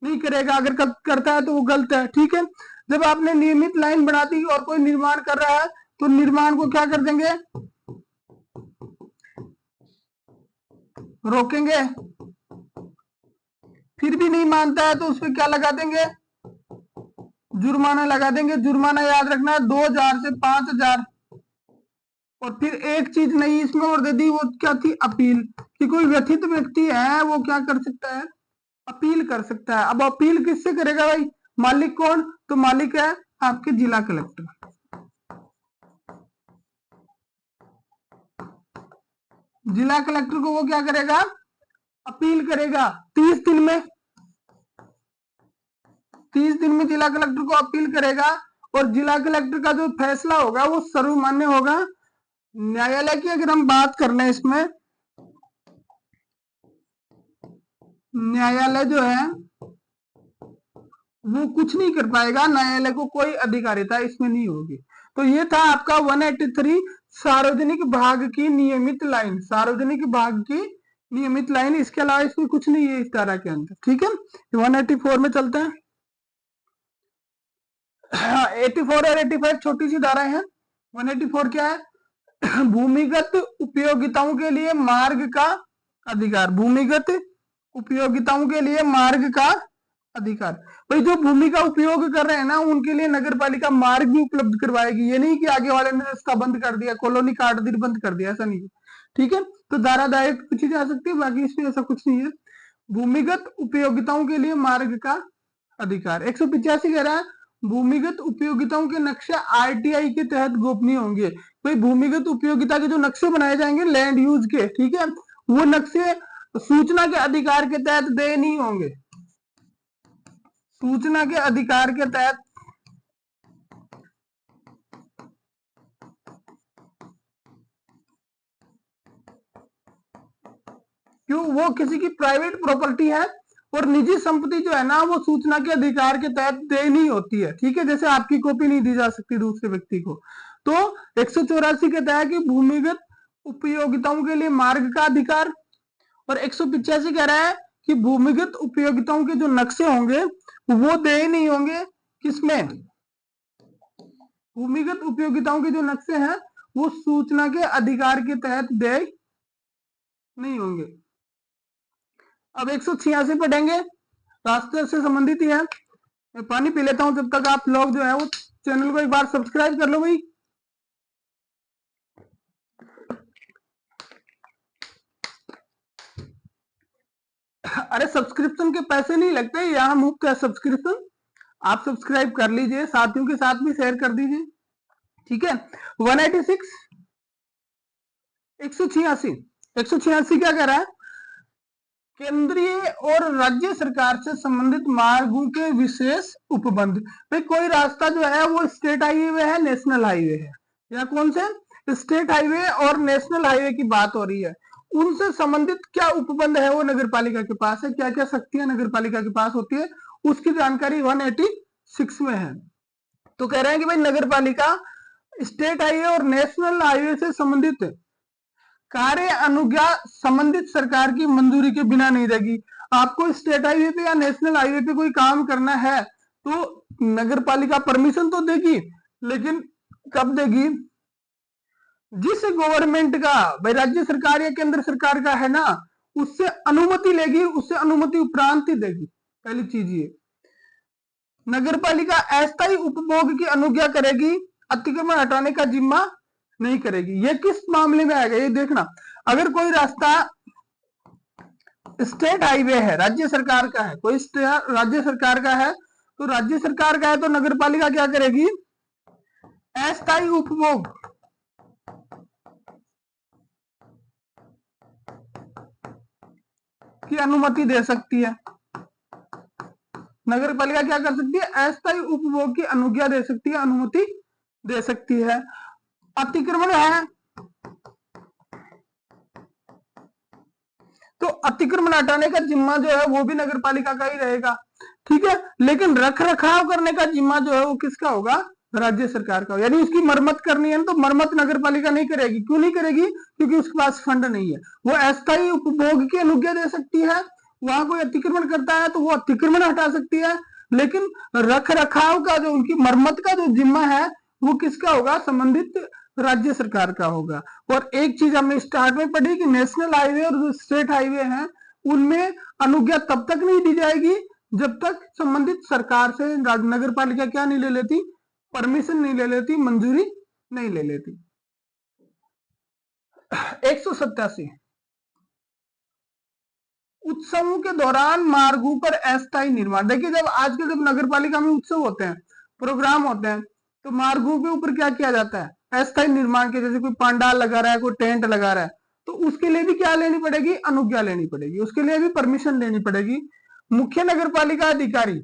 [SPEAKER 1] नहीं करेगा। अगर करता है तो वो गलत है, ठीक है। जब आपने नियमित लाइन बना दी और कोई निर्माण कर रहा है तो निर्माण को क्या कर देंगे? रोकेंगे। फिर भी नहीं मानता है तो उस पर क्या लगा देंगे? जुर्माना लगा देंगे। जुर्माना याद रखना है 2000 से 5000। और फिर एक चीज नई इसमें और दे दी, वो क्या थी? अपील। कि कोई व्यथित व्यक्ति है वो क्या कर सकता है? अपील कर सकता है। अब अपील किससे करेगा भाई? मालिक कौन? तो मालिक है आपके जिला कलेक्टर। जिला कलेक्टर को वो क्या करेगा, अपील करेगा 30 दिन में। 30 दिन में जिला कलेक्टर को अपील करेगा और जिला कलेक्टर का जो फैसला होगा वो सर्वमान्य होगा। न्यायालय की अगर हम बात कर लें, इसमें न्यायालय जो है वो कुछ नहीं कर पाएगा, न्यायालय को कोई अधिकारिता इसमें नहीं होगी। तो ये था आपका 183 सार्वजनिक भाग की नियमित लाइन, सार्वजनिक भाग की नियमित लाइन। इसके अलावा इसमें कुछ नहीं है इस धारा के अंदर, ठीक है। 184 में चलते हैं। 84 और 85 छोटी सी धाराएं हैं। 184 क्या है, भूमिगत उपयोगिताओं के लिए मार्ग का अधिकार। भूमिगत उपयोगिताओं के लिए मार्ग का अधिकार, भाई जो भूमि का उपयोग कर रहे हैं ना उनके लिए नगर पालिका मार्ग भी उपलब्ध करवाएगी। ये नहीं कि आगे वाले ने रास्ता बंद कर दिया, कॉलोनी काट दी, बंद कर दिया, ऐसा नहीं है, ठीक है। तो धारा डायरेक्ट पूछी जा सकती है, बाकी इसमें ऐसा कुछ नहीं है। भूमिगत उपयोगिताओं के लिए मार्ग का अधिकार। 185 कह रहा है भूमिगत उपयोगिताओं के नक्शे आरटीआई के तहत गोपनीय होंगे। भाई भूमिगत उपयोगिता के जो नक्शे बनाए जाएंगे लैंड यूज के, ठीक है, वो नक्शे सूचना के अधिकार के तहत देय नहीं होंगे। सूचना के अधिकार के तहत क्यों, वो किसी की प्राइवेट प्रॉपर्टी है और निजी संपत्ति जो है ना वो सूचना के अधिकार के तहत देय नहीं होती है, ठीक है। जैसे आपकी कॉपी नहीं दी जा सकती दूसरे व्यक्ति को। तो 184 कहता है कि भूमिगत उपयोगिताओं के लिए मार्ग का अधिकार, और 185 कह रहा है कि भूमिगत उपयोगिताओं के जो नक्शे होंगे वो देय नहीं होंगे। किसमें, भूमिगत उपयोगिताओं के जो नक्शे हैं वो सूचना के अधिकार के तहत देय नहीं होंगे। अब 186 पढ़ेंगे, रास्ते से संबंधित ही है। मैं पानी पी लेता हूं जब तक आप लोग जो है वो चैनल को एक बार सब्सक्राइब कर लो भाई। अरे सब्सक्रिप्शन के पैसे नहीं लगते, यहाँ मुफ्त है सब्सक्रिप्शन। आप सब्सक्राइब कर लीजिए, साथियों के साथ भी शेयर कर दीजिए, ठीक है। 186 186 क्या कह रहा है, केंद्रीय और राज्य सरकार से संबंधित मार्गों के विशेष उपबंध। भाई कोई रास्ता जो है वो स्टेट हाईवे है, नेशनल हाईवे है, या कौन से स्टेट हाईवे और नेशनल हाईवे की बात हो रही है, उनसे संबंधित क्या उपबंध है वो नगर पालिका के पास है, क्या क्या शक्तियां नगर पालिका के पास होती है, उसकी जानकारी 186 में है। तो कह रहे हैं कि भाई नगर पालिका स्टेट हाईवे और नेशनल हाईवे से संबंधित कार्य अनुज्ञा संबंधित सरकार की मंजूरी के बिना नहीं देगी। आपको स्टेट हाईवे पे या नेशनल हाईवे पे कोई काम करना है तो नगर पालिका परमिशन तो देगी, लेकिन कब देगी, जिस गवर्नमेंट का, भाई राज्य सरकार या केंद्र सरकार का है ना, उससे अनुमति लेगी, उससे अनुमति उपरांत ही देगी। पहली चीज ये, नगर पालिका अस्थायी उपभोग की अनुज्ञा करेगी, अतिक्रमण हटाने का जिम्मा नहीं करेगी। ये किस मामले में आएगा ये देखना, अगर कोई रास्ता स्टेट हाईवे है, राज्य सरकार का है, कोई राज्य सरकार का है, तो राज्य सरकार का है तो नगर पालिका क्या करेगी, अस्थायी उपभोग की अनुमति दे सकती है। नगर पालिका क्या कर सकती है, अस्थायी उपभोग की अनुज्ञा दे सकती है, अनुमति दे सकती है। अतिक्रमण है तो अतिक्रमण हटाने का जिम्मा जो है वो भी नगर पालिका का ही रहेगा, ठीक है। लेकिन रख रखाव करने का जिम्मा जो है वो किसका होगा, राज्य सरकार का। यानी उसकी मरम्मत करनी है तो मरम्मत नगर पालिका नहीं करेगी। क्यों नहीं करेगी, क्योंकि उसके पास फंड नहीं है। वो अस्थायी उपभोग की अनुज्ञा दे सकती है, वहां कोई अतिक्रमण करता है तो वो अतिक्रमण हटा सकती है, लेकिन रख रखाव का जो, उनकी मरम्मत का जो जिम्मा है वो किसका होगा, संबंधित राज्य सरकार का होगा। और एक चीज हमने स्टार्ट में पढ़ी कि नेशनल हाईवे और जो स्टेट हाईवे हैं उनमें अनुज्ञा तब तक नहीं दी जाएगी जब तक संबंधित सरकार से नगर पालिका क्या नहीं ले लेती, परमिशन नहीं ले लेती, मंजूरी नहीं ले लेती। 187 उत्सवों के दौरान मार्गों पर अस्थायी निर्माण। देखिए जब आजकल जब नगर पालिका में उत्सव होते हैं प्रोग्राम होते हैं। तो मार्गों के ऊपर क्या किया जाता है, अस्थायी निर्माण के, जैसे कोई पंडाल लगा रहा है, कोई टेंट लगा रहा है, तो उसके लिए भी क्या लेनी पड़ेगी, अनुज्ञा लेनी पड़ेगी, उसके लिए भी परमिशन लेनी पड़ेगी। मुख्य नगर पालिका अधिकारी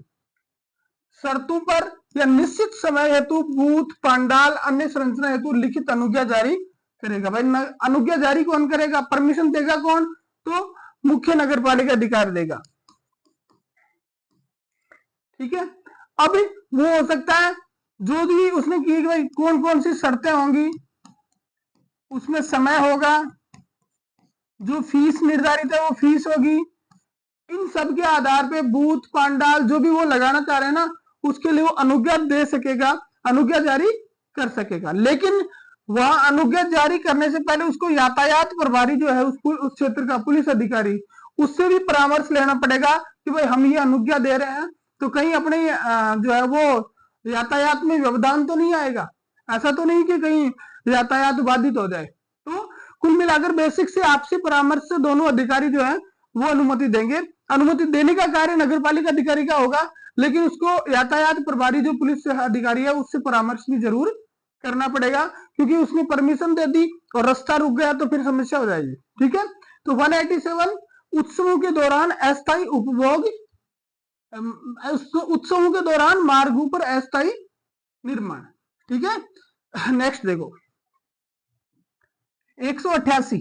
[SPEAKER 1] शर्तों पर या निश्चित समय हेतु बूथ, पंडाल, अन्य संरचना हेतु लिखित अनुज्ञा जारी करेगा। भाई अनुज्ञा जारी कौन करेगा, परमिशन देगा कौन, तो मुख्य नगर पालिका अधिकारी देगा। ठीक है, अब वो हो सकता है जो भी उसने की, भाई कौन कौन सी शर्तें होंगी, उसमें समय होगा, जो फीस निर्धारित है वो फीस होगी, इन सब के आधार पे बूथ, पंडाल जो भी वो लगाना चाह रहे हैं ना, उसके लिए वो अनुज्ञा दे सकेगा, अनुज्ञा जारी कर सकेगा। लेकिन वह अनुज्ञा जारी करने से पहले उसको यातायात प्रभारी जो है उस क्षेत्र का पुलिस अधिकारी, उससे भी परामर्श लेना पड़ेगा कि भाई हम ये अनुज्ञा दे रहे हैं तो कहीं अपने जो है वो यातायात में व्यवधान तो नहीं आएगा, ऐसा तो नहीं कि कहीं यातायात बाधित हो जाए। तो कुल मिलाकर बेसिक से आपसी परामर्श से दोनों अधिकारी जो है वो अनुमति देंगे। अनुमति देने का कार्य नगर पालिका अधिकारी का होगा, लेकिन उसको यातायात प्रभारी जो पुलिस अधिकारी है उससे परामर्श भी जरूर करना पड़ेगा, क्योंकि उसने परमिशन दे दी और रास्ता रुक गया तो फिर समस्या हो जाएगी। ठीक है, तो 187 उत्सवों के दौरान अस्थायी उपभोग, उत्सवों के दौरान मार्गों पर अस्थायी निर्माण। ठीक है, नेक्स्ट देखो 188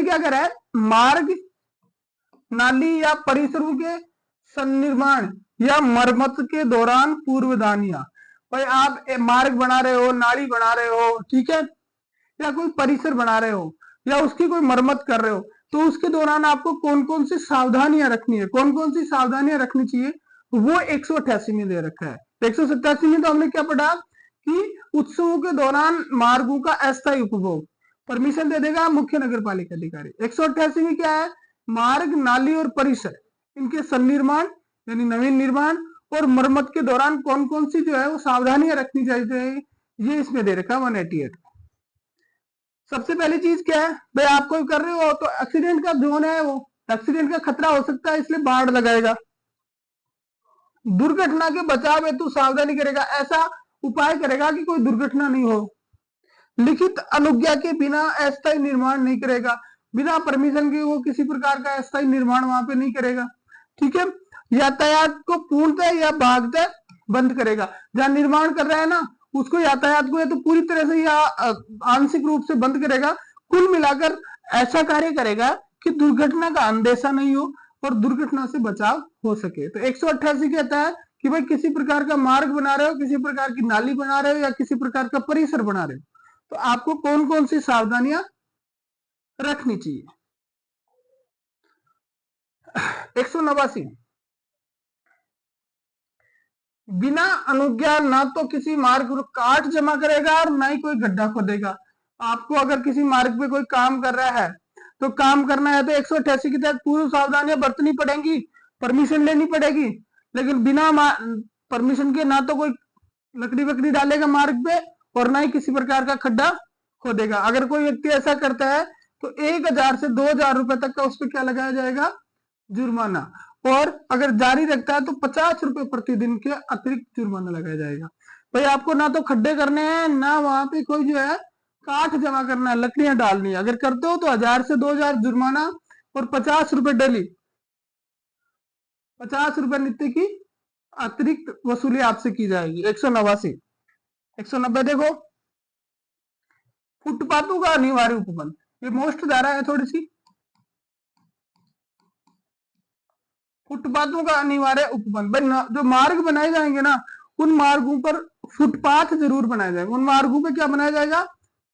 [SPEAKER 1] क्या कर रहा है, मार्ग, नाली या परिसरों के सन्निर्माण या मरम्मत के दौरान पूर्वधानियां। भाई आप मार्ग बना रहे हो, नाली बना रहे हो, ठीक है, या कोई परिसर बना रहे हो या उसकी कोई मरम्मत कर रहे हो, तो उसके दौरान आपको कौन कौन सी सावधानियां रखनी है, कौन कौन सी सावधानियां रखनी चाहिए, वो 188 में दे रखा है। 187 में तो हमने क्या पढ़ा कि उत्सवों के दौरान मार्गों का अस्थायी उपभोग परमिशन दे देगा मुख्य नगर पालिका अधिकारी। 188 में क्या है, मार्ग, नाली और परिसर इनके सन्निर्माण यानी नवीन निर्माण और मरम्मत के दौरान कौन कौन सी जो है वो सावधानियां रखनी चाहिए, ये इसमें दे रखा 188। सबसे पहली चीज क्या है, भाई आप कोई कर रहे हो तो एक्सीडेंट का जोन है, वो एक्सीडेंट का खतरा हो सकता है, इसलिए बाढ़ लगाएगा। दुर्घटना के बचाव हेतु सावधानी करेगा, ऐसा उपाय करेगा कि कोई दुर्घटना नहीं हो। लिखित अनुज्ञा के बिना अस्थायी निर्माण नहीं करेगा, बिना परमिशन के वो किसी प्रकार का अस्थायी निर्माण वहां पे नहीं करेगा। ठीक है, यातायात को पूर्णतः या भागतः बंद करेगा, जहां निर्माण कर रहा है ना उसको यातायात को या तो पूरी तरह से या आंशिक रूप से बंद करेगा। कुल मिलाकर ऐसा कार्य करेगा कि दुर्घटना का अंदेशा नहीं हो और दुर्घटना से बचाव हो सके। तो 188 कहता है कि भाई किसी प्रकार का मार्ग बना रहे हो, किसी प्रकार की नाली बना रहे हो या किसी प्रकार का परिसर बना रहे हो, तो आपको कौन कौन सी सावधानियां रखनी चाहिए। 189 बिना अनुज्ञा ना तो किसी मार्ग पर काट जमा करेगा और ना ही कोई गड्ढा खोदेगा। आपको अगर किसी मार्ग पे कोई काम कर रहा है तो काम करना है तो 188 के तहत पूर्व सावधानियां बरतनी पड़ेंगी, परमिशन लेनी पड़ेगी, लेकिन बिना परमिशन के ना तो कोई लकड़ी वकड़ी डालेगा मार्ग पे और ना ही किसी प्रकार का खड्डा खोदेगा। अगर कोई व्यक्ति ऐसा करता है तो 1000 से 2000 रुपए तक का उस पर क्या लगाया जाएगा, जुर्माना, और अगर जारी रखता है तो 50 रुपए प्रतिदिन के अतिरिक्त जुर्माना लगाया जाएगा। भाई आपको ना तो खड्डे करने हैं ना वहां पे कोई जो है काठ जमा करना है, लकड़ियां डालनी है। अगर करते हो तो 1000 से 2000 जुर्माना और 50 रुपए डेली, 50 रुपए नित्य की अतिरिक्त वसूली आपसे की जाएगी। 189 190 देखो, फुटपाथों का अनिवार्य उपबंध, ये मोस्ट धारा है थोड़ी सी। फुटपाथों का अनिवार्य उपबंध, जो मार्ग बनाए जाएंगे ना उन मार्गों पर फुटपाथ जरूर बनाए जाएंगे, उन मार्गों पे क्या बनाया जाएगा,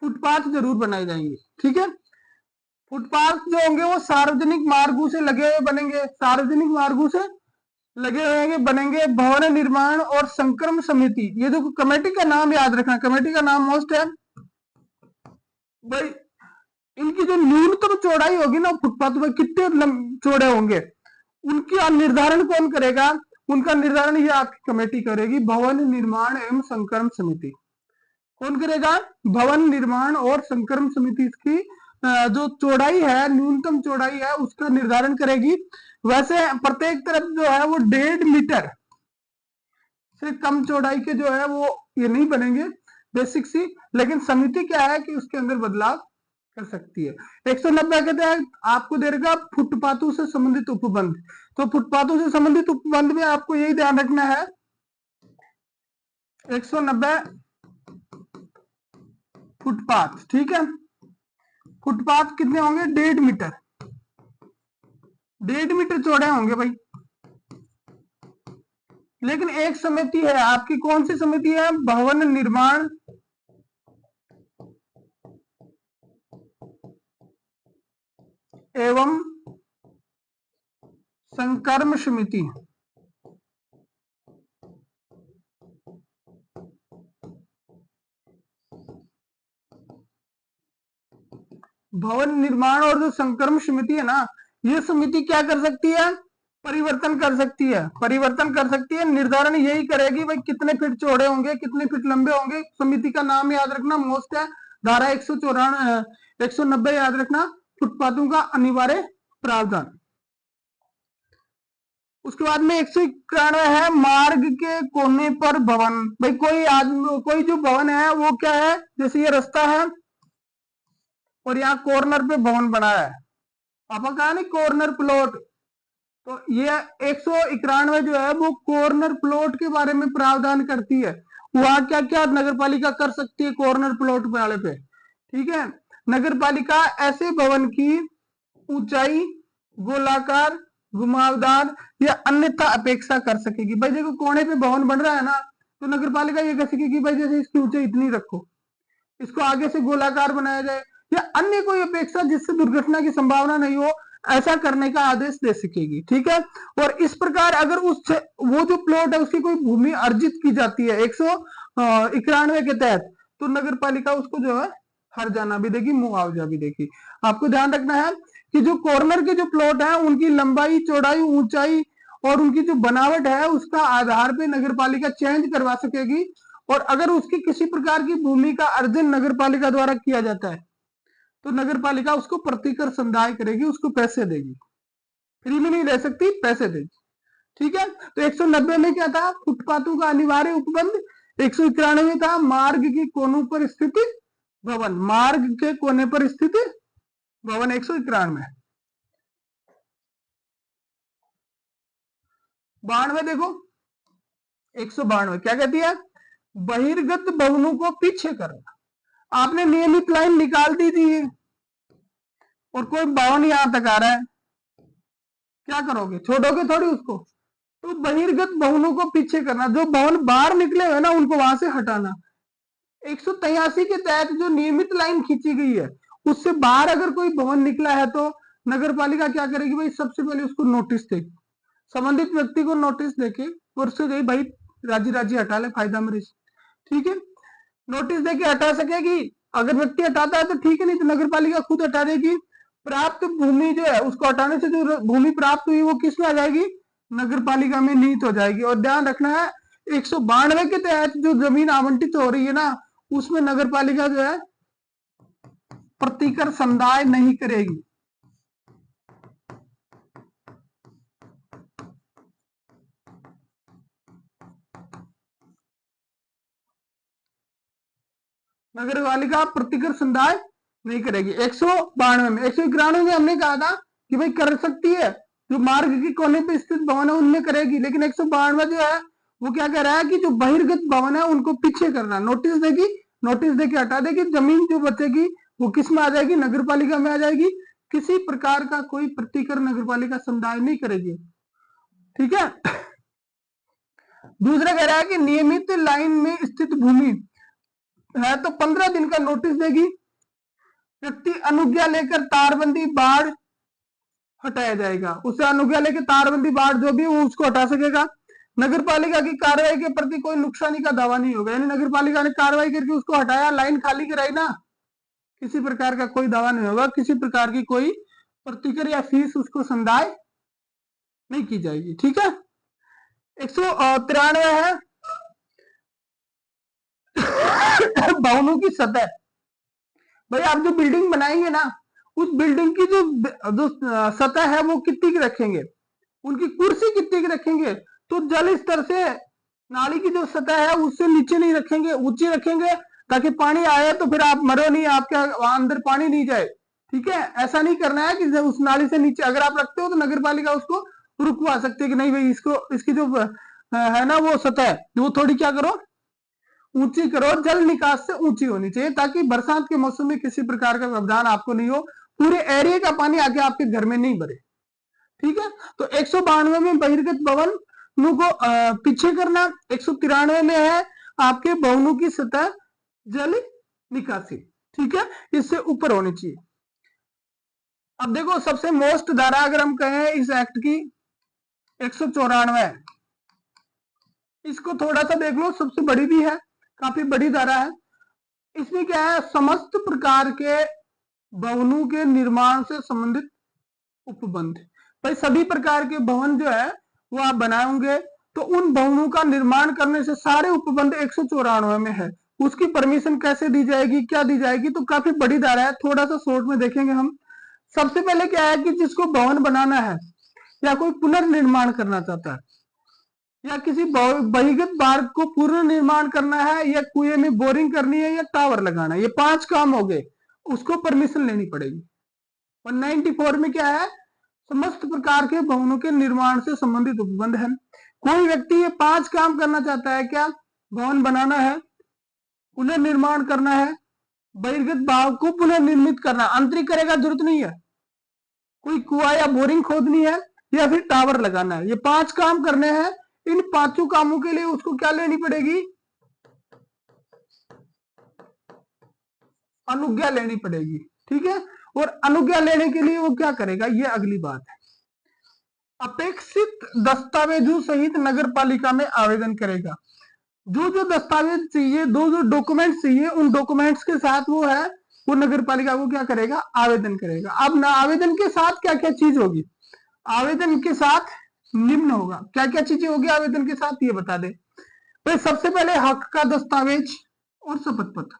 [SPEAKER 1] फुटपाथ जरूर बनाए जाएंगे। ठीक है, फुटपाथ जो होंगे वो सार्वजनिक मार्गों से लगे हुए बनेंगे, सार्वजनिक मार्गों से लगे हुए बनेंगे। भवन निर्माण और संक्रमण समिति, ये जो कमेटी का नाम याद रखना, कमेटी का नाम मोस्ट है भाई। इनकी जो न्यूनतम चौड़ाई होगी ना फुटपाथ में कितने चौड़े होंगे उनका निर्धारण कौन करेगा, उनका निर्धारण ये आपकी कमेटी करेगी। भवन निर्माण एवं संक्रमण समिति कौन करेगा, भवन निर्माण और संक्रमण समिति इसकी जो चौड़ाई है, न्यूनतम चौड़ाई है उसका निर्धारण करेगी। वैसे प्रत्येक तरफ जो है वो 1.5 मीटर से कम चौड़ाई के जो है वो ये नहीं बनेंगे बेसिक सी, लेकिन समिति क्या है कि उसके अंदर बदलाव कर सकती है। 190 कहते हैं आपको दे रखा फुटपाथों से संबंधित उपबंध। तो फुटपाथों से संबंधित उपबंध में आपको यही ध्यान रखना है 190 फुटपाथ, ठीक है। फुटपाथ कितने होंगे? 1.5 मीटर, 1.5 मीटर चौड़े होंगे भाई। लेकिन एक समिति है आपकी, कौन सी समिति है? भवन निर्माण एवं संकर्म समिति। भवन निर्माण और जो संकर्म समिति है ना, ये समिति क्या कर सकती है? परिवर्तन कर सकती है, परिवर्तन कर सकती है। निर्धारण यही करेगी भाई कितने फीट चौड़े होंगे, कितने फीट लंबे होंगे। समिति का नाम याद रखना मोस्ट है, धारा 190 याद रखना, फुटपाथों का अनिवार्य प्रावधान। उसके बाद में 191 है मार्ग के कोने पर भवन। भाई कोई आदमी, कोई जो भवन है वो क्या है? जैसे ये रास्ता है और यहाँ कॉर्नर पे भवन बना है, आपका कहा नहीं कॉर्नर प्लॉट, तो ये 191 जो है वो कॉर्नर प्लॉट के बारे में प्रावधान करती है। वहां क्या क्या नगर पालिका कर सकती है कॉर्नर प्लॉट वाले पे, ठीक है। नगर पालिका ऐसे भवन की ऊंचाई, गोलाकार, घुमावदार या अन्यथा अपेक्षा कर सकेगी। भाई देखो कोने पे भवन बन रहा है ना, तो नगर पालिका ये कह सकेगी भाई जैसे इसकी ऊंचाई इतनी रखो, इसको आगे से गोलाकार बनाया जाए, या अन्य कोई अपेक्षा जिससे दुर्घटना की संभावना नहीं हो, ऐसा करने का आदेश दे सकेगी, ठीक है। और इस प्रकार अगर उस वो जो प्लॉट है उसकी कोई भूमि अर्जित की जाती है 191 के तहत, तो नगर पालिका उसको जो है हर्जाना भी देगी, मुआवजा भी देगी। आपको ध्यान रखना है कि जो कॉर्नर के जो प्लॉट है उनकी लंबाई, चौड़ाई, ऊंचाई और उनकी जो बनावट है उसका आधार पे नगर पालिका चेंज करवा सकेगी। और अगर उसकी किसी प्रकार की भूमि का अर्जन नगर पालिका द्वारा किया जाता है तो नगर पालिका उसको प्रतिकर संदाय करेगी, उसको पैसे देगी, फ्री में नहीं दे सकती, पैसे देगी, ठीक है। तो 190 में क्या था? फुटपाथों का अनिवार्य उपबंध। 191 में था मार्ग के कोनों पर स्थित भवन, मार्ग के कोने पर स्थित भवन 191 में। 92 देखो, 192 क्या कहती है? बहिर्गत भवनों को पीछे करना। आपने नियमित लाइन निकाल दी थी और कोई भवन यहां तक आ रहा है, क्या करोगे? छोड़ोगे थोड़ी उसको। तो बहिर्गत भवनों को पीछे करना, जो भवन बाहर निकले हुए ना उनको वहां से हटाना। 183 के तहत जो नियमित लाइन खींची गई है उससे बाहर अगर कोई भवन निकला है तो नगर पालिका क्या करेगी भाई? सबसे पहले उसको नोटिस देगी, संबंधित व्यक्ति को नोटिस देके और उससे गई भाई राजी राजी हटा ले, फायदा मेरे, ठीक है। नोटिस देके हटा सकेगी, अगर व्यक्ति हटाता है तो ठीक है, नहीं तो नगर पालिका खुद हटा देगी। प्राप्त भूमि जो है उसको हटाने से जो भूमि प्राप्त हुई वो किस में आ जाएगी? नगर पालिका में नीत हो जाएगी। और ध्यान रखना है 192 के तहत जो जमीन आवंटित हो रही है ना उसमें नगर पालिका जो है प्रतिकर संदाय नहीं करेगी। नगर पालिका प्रतिकर संदाय नहीं करेगी 192 में। 191 में हमने कहा था कि भाई कर सकती है, जो मार्ग के कोने पे स्थित भवन है उनमें करेगी, लेकिन 192 जो है वो क्या कह रहा है कि जो बहिर्गत भवन है उनको पीछे करना, नोटिस देगी, नोटिस देके हटा देगी, जमीन जो बचेगी वो किस में आ जाएगी? नगर पालिका में आ जाएगी। किसी प्रकार का कोई प्रतिकर नगर पालिका संदाय नहीं करेगी, ठीक है। दूसरा कह रहा है कि नियमित लाइन में स्थित भूमि है तो 15 दिन का नोटिस देगी, व्यक्ति अनुज्ञा लेकर तारबंदी बाढ़ हटाया जाएगा, उसे अनुज्ञा लेकर तारबंदी बाढ़ जो भी वो उसको हटा सकेगा। नगर पालिका की कार्रवाई के प्रति कोई नुकसानी का दावा नहीं होगा, यानी नगर पालिका ने कार्रवाई करके उसको हटाया, लाइन खाली कराई ना, किसी प्रकार का कोई दावा नहीं होगा, किसी प्रकार की कोई प्रतिकर या फीस उसको संदाय नहीं की जाएगी, ठीक है। 193 है भवनों की सतह। भाई आप जो बिल्डिंग बनाएंगे ना उस बिल्डिंग की जो सतह है वो कितनी की रखेंगे, उनकी कुर्सी कितनी की रखेंगे? तो जल स्तर से नाली की जो सतह है उससे नीचे नहीं रखेंगे, ऊंची रखेंगे, ताकि पानी आए तो फिर आप मरो नहीं, आपके अंदर पानी नहीं जाए। ठीक है, ऐसा नहीं करना है कि उस नाली से नीचे अगर आप रखते हो तो नगर पालिका उसको रुकवा सकती है कि नहीं भाई, इसको इसकी जो है ना वो सतह वो थोड़ी क्या करो, ऊंची करो, जल निकास से ऊंची होनी चाहिए, ताकि बरसात के मौसम में किसी प्रकार का व्यवधान आपको नहीं हो, पूरे एरिया का पानी आके आपके घर में नहीं भरे। ठीक है, तो 192 में बहिर्गत भवन को पीछे करना, 193 में है आपके भवनों की सतह जल निकासी। ठीक है, इससे ऊपर होनी चाहिए। अब देखो सबसे मोस्ट धारा अगर हम कहें इस एक्ट की 194, इसको थोड़ा सा देख लो, सबसे बड़ी भी है, काफी बड़ी धारा है। इसमें क्या है, समस्त प्रकार के भवनों के निर्माण से संबंधित उपबंध। भाई सभी प्रकार के भवन जो है वो आप बनाओगे, तो उन भवनों का निर्माण करने से सारे उपबंध 194 में है। उसकी परमिशन कैसे दी जाएगी, क्या दी जाएगी, तो काफी बड़ी धारा है, थोड़ा सा शॉर्ट में देखेंगे हम। सबसे पहले क्या है कि जिसको भवन बनाना है या कोई पुनर्निर्माण करना चाहता है या किसी बहिर्गत मार्ग को पुनर्निर्माण करना है या कुएं में बोरिंग करनी है या टावर लगाना है, ये 5 काम हो गए, उसको परमिशन लेनी पड़ेगी। 194 में क्या है, समस्त प्रकार के भवनों के निर्माण से संबंधित उपबंध है। कोई व्यक्ति ये 5 काम करना चाहता है, क्या, भवन बनाना है, पुनर्निर्माण करना है, बहिर्गत भाग को पुनर्निर्मित करना, आंतरिक करेगा जरूरत नहीं है, कोई कुआ या बोरिंग खोदनी है या फिर टावर लगाना है, ये 5 काम करने हैं। इन 5 कामों के लिए उसको क्या लेनी पड़ेगी, अनुज्ञा लेनी पड़ेगी। ठीक है, और अनुज्ञा लेने के लिए वो क्या करेगा, ये अगली बात है। अपेक्षित दस्तावेजों सहित नगर पालिका में आवेदन करेगा। जो जो दस्तावेज चाहिए, जो डॉक्यूमेंट्स चाहिए, उन डॉक्यूमेंट्स के साथ वो है वो नगर पालिका को क्या करेगा, आवेदन करेगा। अब ना आवेदन के साथ क्या क्या चीज होगी, आवेदन के साथ निम्न होगा, क्या क्या चीजें होगी आवेदन के साथ, ये बता दे। तो सबसे पहले हक का दस्तावेज और शपथ पत्र।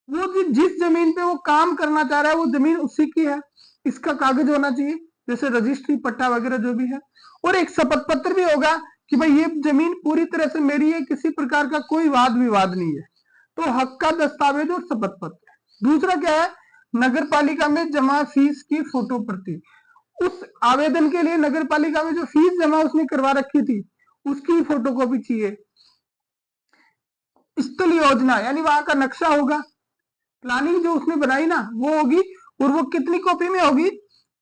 [SPEAKER 1] वो जिस जमीन पे वो काम करना चाह रहा है वो जमीन उसी की है, इसका कागज होना चाहिए, जैसे रजिस्ट्री, पट्टा वगैरह जो भी है। और एक शपथ पत्र भी होगा कि भाई ये जमीन पूरी तरह से मेरी है, किसी प्रकार का कोई वाद विवाद नहीं है। तो हक का दस्तावेज और शपथ पत्र। दूसरा क्या है, नगर पालिका में जमा फीस की फोटो प्रति। उस आवेदन के लिए नगर पालिका में जो फीस जमा उसने करवा रखी थी उसकी फोटोकॉपी चाहिए। स्थल योजना यानी वहां का नक्शा होगा, प्लानिंग जो उसने बनाई ना वो होगी, और वो कितनी कॉपी में होगी,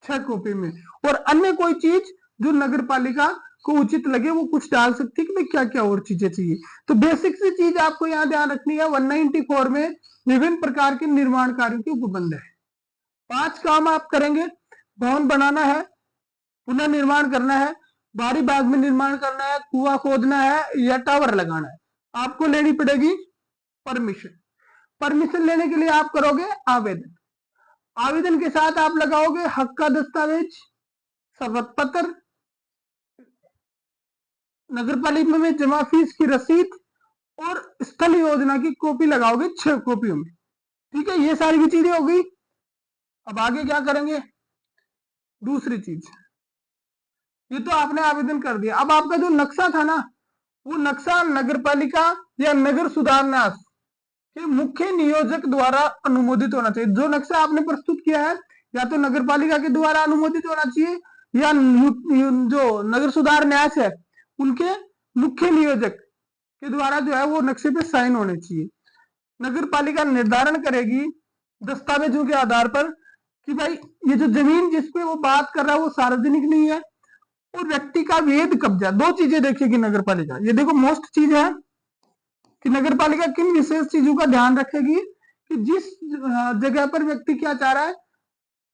[SPEAKER 1] 6 कॉपी में। और अन्य कोई चीज जो नगर पालिका को उचित लगे वो कुछ डाल सकती है कि भाई क्या क्या और चीजें चाहिए। तो बेसिक सी चीज आपको यहाँ ध्यान रखनी है, 194 में विभिन्न प्रकार के निर्माण कार्यों के उपबंध है। 5 काम आप करेंगे, भवन बनाना है, पुनर्निर्माण करना है, बाहरी बाग में निर्माण करना है, कुआं खोदना है या टावर लगाना है, आपको लेनी पड़ेगी परमिशन। परमिशन लेने के लिए आप करोगे आवेदन, आवेदन के साथ आप लगाओगे हक का दस्तावेज, शपथ पत्र, नगर पालिका में जमा फीस की रसीद और स्थल योजना की कॉपी लगाओगे 6 कॉपियों में। ठीक है, ये सारी भी चीजें हो गई। अब आगे क्या करेंगे, दूसरी चीज, ये तो आपने आवेदन कर दिया। अब आपका जो नक्शा था ना वो नक्शा नगर पालिका या नगर सुधार न्यास के मुख्य नियोजक द्वारा अनुमोदित होना चाहिए। जो नक्शा आपने प्रस्तुत किया है या तो नगर पालिका के द्वारा अनुमोदित होना चाहिए या जो नगर सुधार न्यास है उनके मुख्य नियोजक के द्वारा जो है वो नक्शे पे साइन होने चाहिए। नगर पालिका निर्धारण करेगी दस्तावेजों के आधार पर कि भाई ये जो जमीन जिसपे वो बात कर रहा है वो सार्वजनिक नहीं है, और व्यक्ति का वैध कब्जा। 2 चीजें देखेगी नगर पालिका, ये देखो मोस्ट चीज है कि नगर पालिका किन विशेष चीजों का ध्यान रखेगी कि जिस जगह पर व्यक्ति क्या चाह रहा है,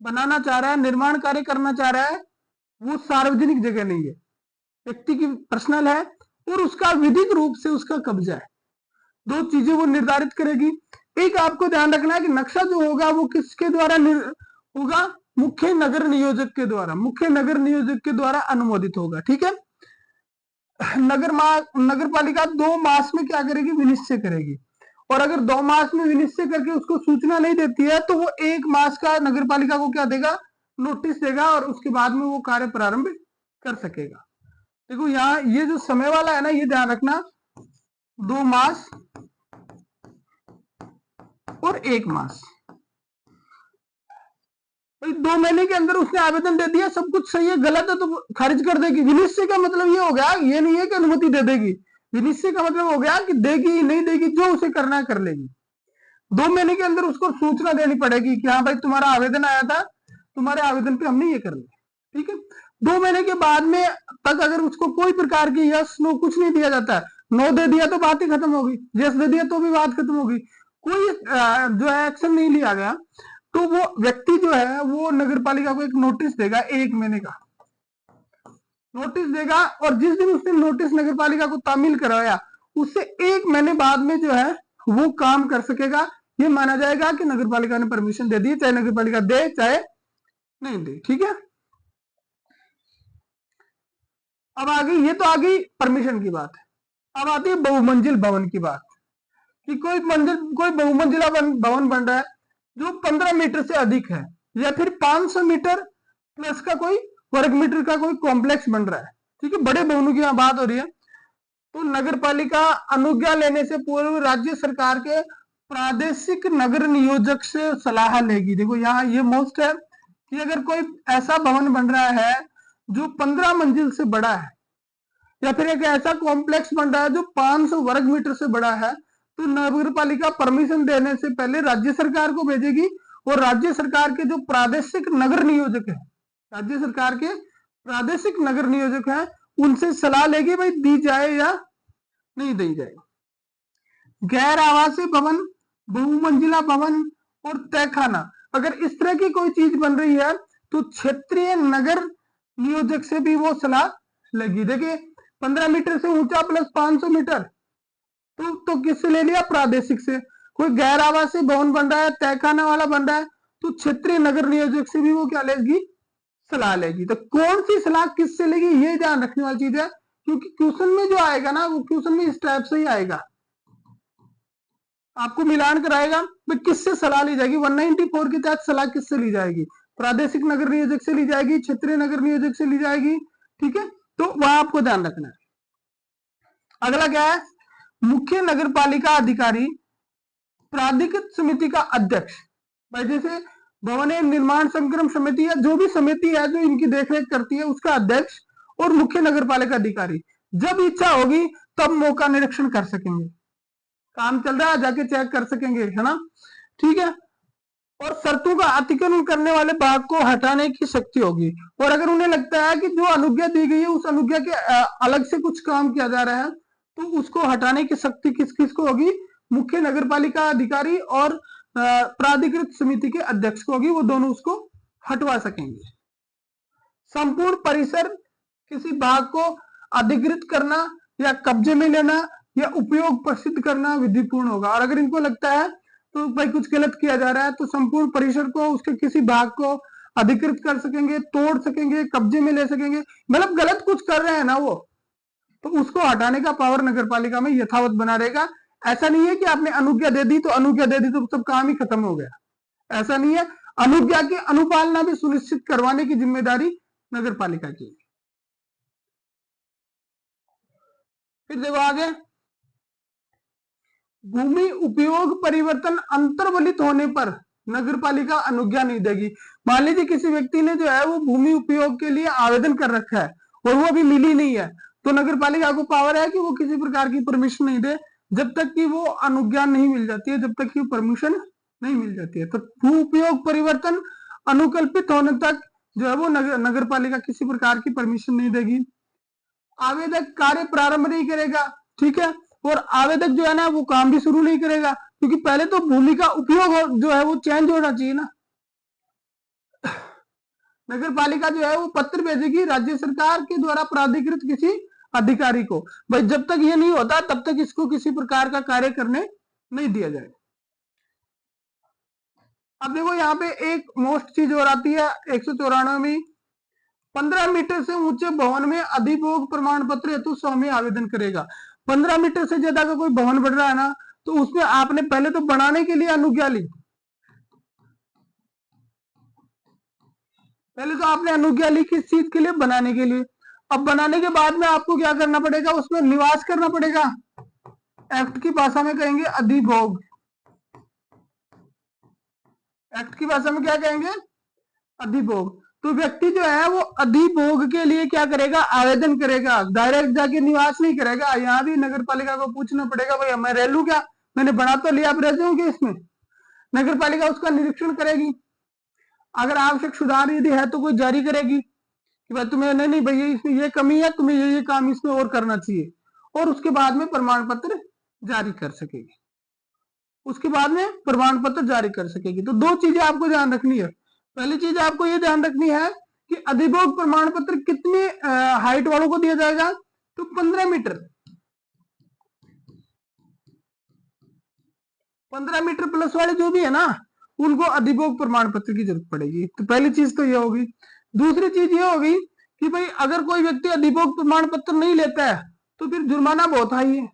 [SPEAKER 1] बनाना चाह रहा है, निर्माण कार्य करना चाह रहा है, वो सार्वजनिक जगह नहीं है, व्यक्ति की पर्सनल है और उसका विधिक रूप से उसका कब्जा है। 2 चीजें वो निर्धारित करेगी। एक आपको ध्यान रखना है कि नक्शा जो होगा वो किसके द्वारा होगा, मुख्य नगर नियोजक के द्वारा, मुख्य नगर नियोजक के द्वारा अनुमोदित होगा। ठीक है, नगर पालिका 2 मास में क्या करेगी, विनिश्चय करेगी, और अगर 2 मास में विनिश्चय करके उसको सूचना नहीं देती है तो वो 1 मास का नगर पालिका को क्या देगा, नोटिस देगा, और उसके बाद में वो कार्य प्रारंभ कर सकेगा। देखो यहाँ ये जो समय वाला है ना, ये ध्यान रखना, 2 मास और 1 मास। भाई 2 महीने के अंदर उसने आवेदन दे दिया, सब कुछ सही है, गलत है तो खारिज कर देगी। विनिश्चय का मतलब ये हो गया, ये नहीं है कि अनुमति दे देगी। विनिश्चय का मतलब हो गया कि देगी नहीं देगी, जो उसे करना है कर लेगी। 2 महीने के अंदर उसको सूचना देनी पड़ेगी कि हाँ भाई तुम्हारा आवेदन आया था, तुम्हारे आवेदन पे हमने ये कर लिया, ठीक है। 2 महीने के बाद में तक अगर उसको कोई प्रकार की यस नो कुछ नहीं दिया जाता, नो दे दिया तो बात ही खत्म होगी, यस दे दिया तो भी बात खत्म होगी, कोई जो है एक्शन नहीं लिया गया, तो वो व्यक्ति जो है वो नगर पालिका को एक नोटिस देगा, 1 महीने का नोटिस देगा। और जिस दिन उसने नोटिस नगर पालिका को तामील करवाया, उससे 1 महीने बाद में जो है वो काम कर सकेगा। ये माना जाएगा कि नगर पालिका ने परमिशन दे दी, चाहे नगर पालिका दे चाहे नहीं दे, ठीक है। अब आ गई, ये तो आ गई परमिशन की बात है। अब आती है बहुमंजिल भवन की बात, कि कोई बहुमंजिला भवन बन रहा है जो 15 मीटर से अधिक है, या फिर 500 मीटर प्लस का कोई वर्ग मीटर का कोई कॉम्प्लेक्स बन रहा है, ठीक है, बड़े भवनों की यहाँ बात हो रही है। तो नगर पालिका अनुज्ञा लेने से पूर्व राज्य सरकार के प्रादेशिक नगर नियोजक से सलाह लेगी। देखो यहाँ ये मोस्ट है कि अगर कोई ऐसा भवन बन रहा है जो 15 मंजिल से बड़ा है, या फिर एक ऐसा कॉम्प्लेक्स बन रहा है जो 500 वर्ग मीटर से बड़ा है, तो नगर पालिका परमिशन देने से पहले राज्य सरकार को भेजेगी, और राज्य सरकार के जो प्रादेशिक नगर नियोजक है, राज्य सरकार के प्रादेशिक नगर नियोजक है, उनसे सलाह लेगी भाई दी जाए या नहीं दी जाए। गैर आवासीय भवन, बहुमंजिला भवन और तहखाना, अगर इस तरह की कोई चीज बन रही है तो क्षेत्रीय नगर नियोजक से भी वो सलाह लेगी। देखिए 15 मीटर से ऊंचा प्लस 500 मीटर, तो किससे ले लिया? प्रादेशिक से। कोई गैर आवासीय भवन बन रहा है, तहखाना वाला बन रहा है, तो क्षेत्रीय नगर नियोजक से भी वो क्या लेगी? सलाह लेगी। तो कौन सी सलाह किससे लेगी, ये ध्यान रखने वाली चीज है, क्योंकि क्वेश्चन में जो आएगा ना, वो क्वेश्चन में इस टाइप से ही आएगा, आपको मिलान कराएगा भाई किससे सलाह ली जाएगी। 194 के तहत सलाह किससे ली जाएगी? प्रादेशिक नगर नियोजक से ली जाएगी, क्षेत्रीय नगर नियोजक से ली जाएगी, ठीक है, तो वह आपको ध्यान रखना है। अगला क्या है? मुख्य नगर पालिका अधिकारी प्राधिकृत समिति का अध्यक्ष, भाई जैसे भवन निर्माण संक्रम समिति है, जो भी समिति है जो इनकी देखरेख करती है, उसका अध्यक्ष और मुख्य नगर पालिका अधिकारी जब इच्छा होगी तब मौका निरीक्षण कर सकेंगे, काम चल रहा है जाके चेक कर सकेंगे, है ना, ठीक है। और शर्तों का अतिक्रमण करने वाले भाग को हटाने की शक्ति होगी। और अगर उन्हें लगता है कि जो अनुज्ञा दी गई है उस अनुज्ञा के अलग से कुछ काम किया जा रहा है, तो उसको हटाने की शक्ति किस किस को होगी? मुख्य नगर पालिका अधिकारी और प्राधिकृत समिति के अध्यक्ष को होगी, वो दोनों उसको हटवा सकेंगे। संपूर्ण परिसर किसी भाग को अधिकृत करना या कब्जे में लेना या उपयोग प्रसिद्ध करना विधिपूर्ण होगा। और अगर इनको लगता है तो भाई कुछ गलत किया जा रहा है, तो संपूर्ण परिसर को, उसके किसी भाग को अधिकृत कर सकेंगे, तोड़ सकेंगे, कब्जे में ले सकेंगे, मतलब गलत कुछ कर रहे हैं ना वो, तो उसको हटाने का पावर नगर पालिका में यथावत बना रहेगा। ऐसा नहीं है कि आपने अनुज्ञा दे दी तो अनुज्ञा दे दी तो सब काम ही खत्म हो गया, ऐसा नहीं है। अनुज्ञा की अनुपालना भी सुनिश्चित करवाने की जिम्मेदारी नगर पालिका की। फिर देखो आगे, भूमि उपयोग परिवर्तन अंतर्वलित होने पर नगर पालिका अनुज्ञा नहीं देगी। मान लीजिए किसी व्यक्ति ने जो है वो भूमि उपयोग के लिए आवेदन कर रखा है और वो अभी मिली नहीं है, तो नगर पालिका को पावर है कि वो किसी प्रकार की परमिशन नहीं दे जब तक कि वो अनुज्ञा नहीं मिल जाती है, जब तक कि परमिशन नहीं मिल जाती है। तो भू उपयोग परिवर्तन अनुकल्पित होने तक जो है वो नगर पालिका किसी प्रकार की परमिशन नहीं देगी। आवेदक कार्य प्रारंभ नहीं करेगा, ठीक है, और आवेदक जो है ना वो काम भी शुरू नहीं करेगा, क्योंकि पहले तो भूमि का उपयोग जो है वो चेंज होना चाहिए ना। नगर पालिका जो है वो पत्र भेजेगी राज्य सरकार के द्वारा प्राधिकृत किसी अधिकारी को, भाई जब तक ये नहीं होता तब तक इसको किसी प्रकार का कार्य करने नहीं दिया जाए। अब देखो यहाँ पे एक मोस्ट चीज और आती है 194 में, 15 मीटर से ऊंचे भवन में अधिभोग प्रमाण पत्र हेतु स्वामी आवेदन करेगा। 15 मीटर से ज्यादा का कोई भवन बढ़ रहा है ना, तो उसमें आपने पहले तो बनाने के लिए अनुज्ञा ली, पहले तो आपने अनुज्ञा ली किस चीज के लिए? बनाने के लिए। अब बनाने के बाद में आपको क्या करना पड़ेगा? उसमें निवास करना पड़ेगा, एक्ट की भाषा में कहेंगे अधिभोग। एक्ट की भाषा में क्या कहेंगे? अधिभोग। तो व्यक्ति जो है वो अधिभोग के लिए क्या करेगा? आवेदन करेगा। डायरेक्ट जाके निवास नहीं करेगा। यहाँ भी नगर पालिका को पूछना पड़ेगा, भाई मैं रह लूं क्या? मैंने बना तो लिया, आप रह जाओगे इसमें? नगर पालिका उसका निरीक्षण करेगी। अगर आवश्यक सुधार यदि है तो कोई जारी करेगी कि भाई तुम्हें नहीं नहीं भैया इसमें ये कमी है, तुम्हें ये काम इसमें और करना चाहिए, और उसके बाद में प्रमाण पत्र जारी कर सकेगी। उसके बाद में प्रमाण पत्र जारी कर सकेगी। तो दो चीजें आपको ध्यान रखनी है। पहली चीज आपको ये ध्यान रखनी है कि अधिभोग प्रमाण पत्र कितने हाइट वालों को दिया जाएगा? तो 15 मीटर। 15 मीटर प्लस वाले जो भी है ना, उनको अधिभोग प्रमाण पत्र की जरूरत पड़ेगी। तो पहली चीज तो ये होगी। दूसरी चीज ये होगी कि भाई अगर कोई व्यक्ति अधिभोग प्रमाण पत्र नहीं लेता है तो फिर जुर्माना बहुत हाई है,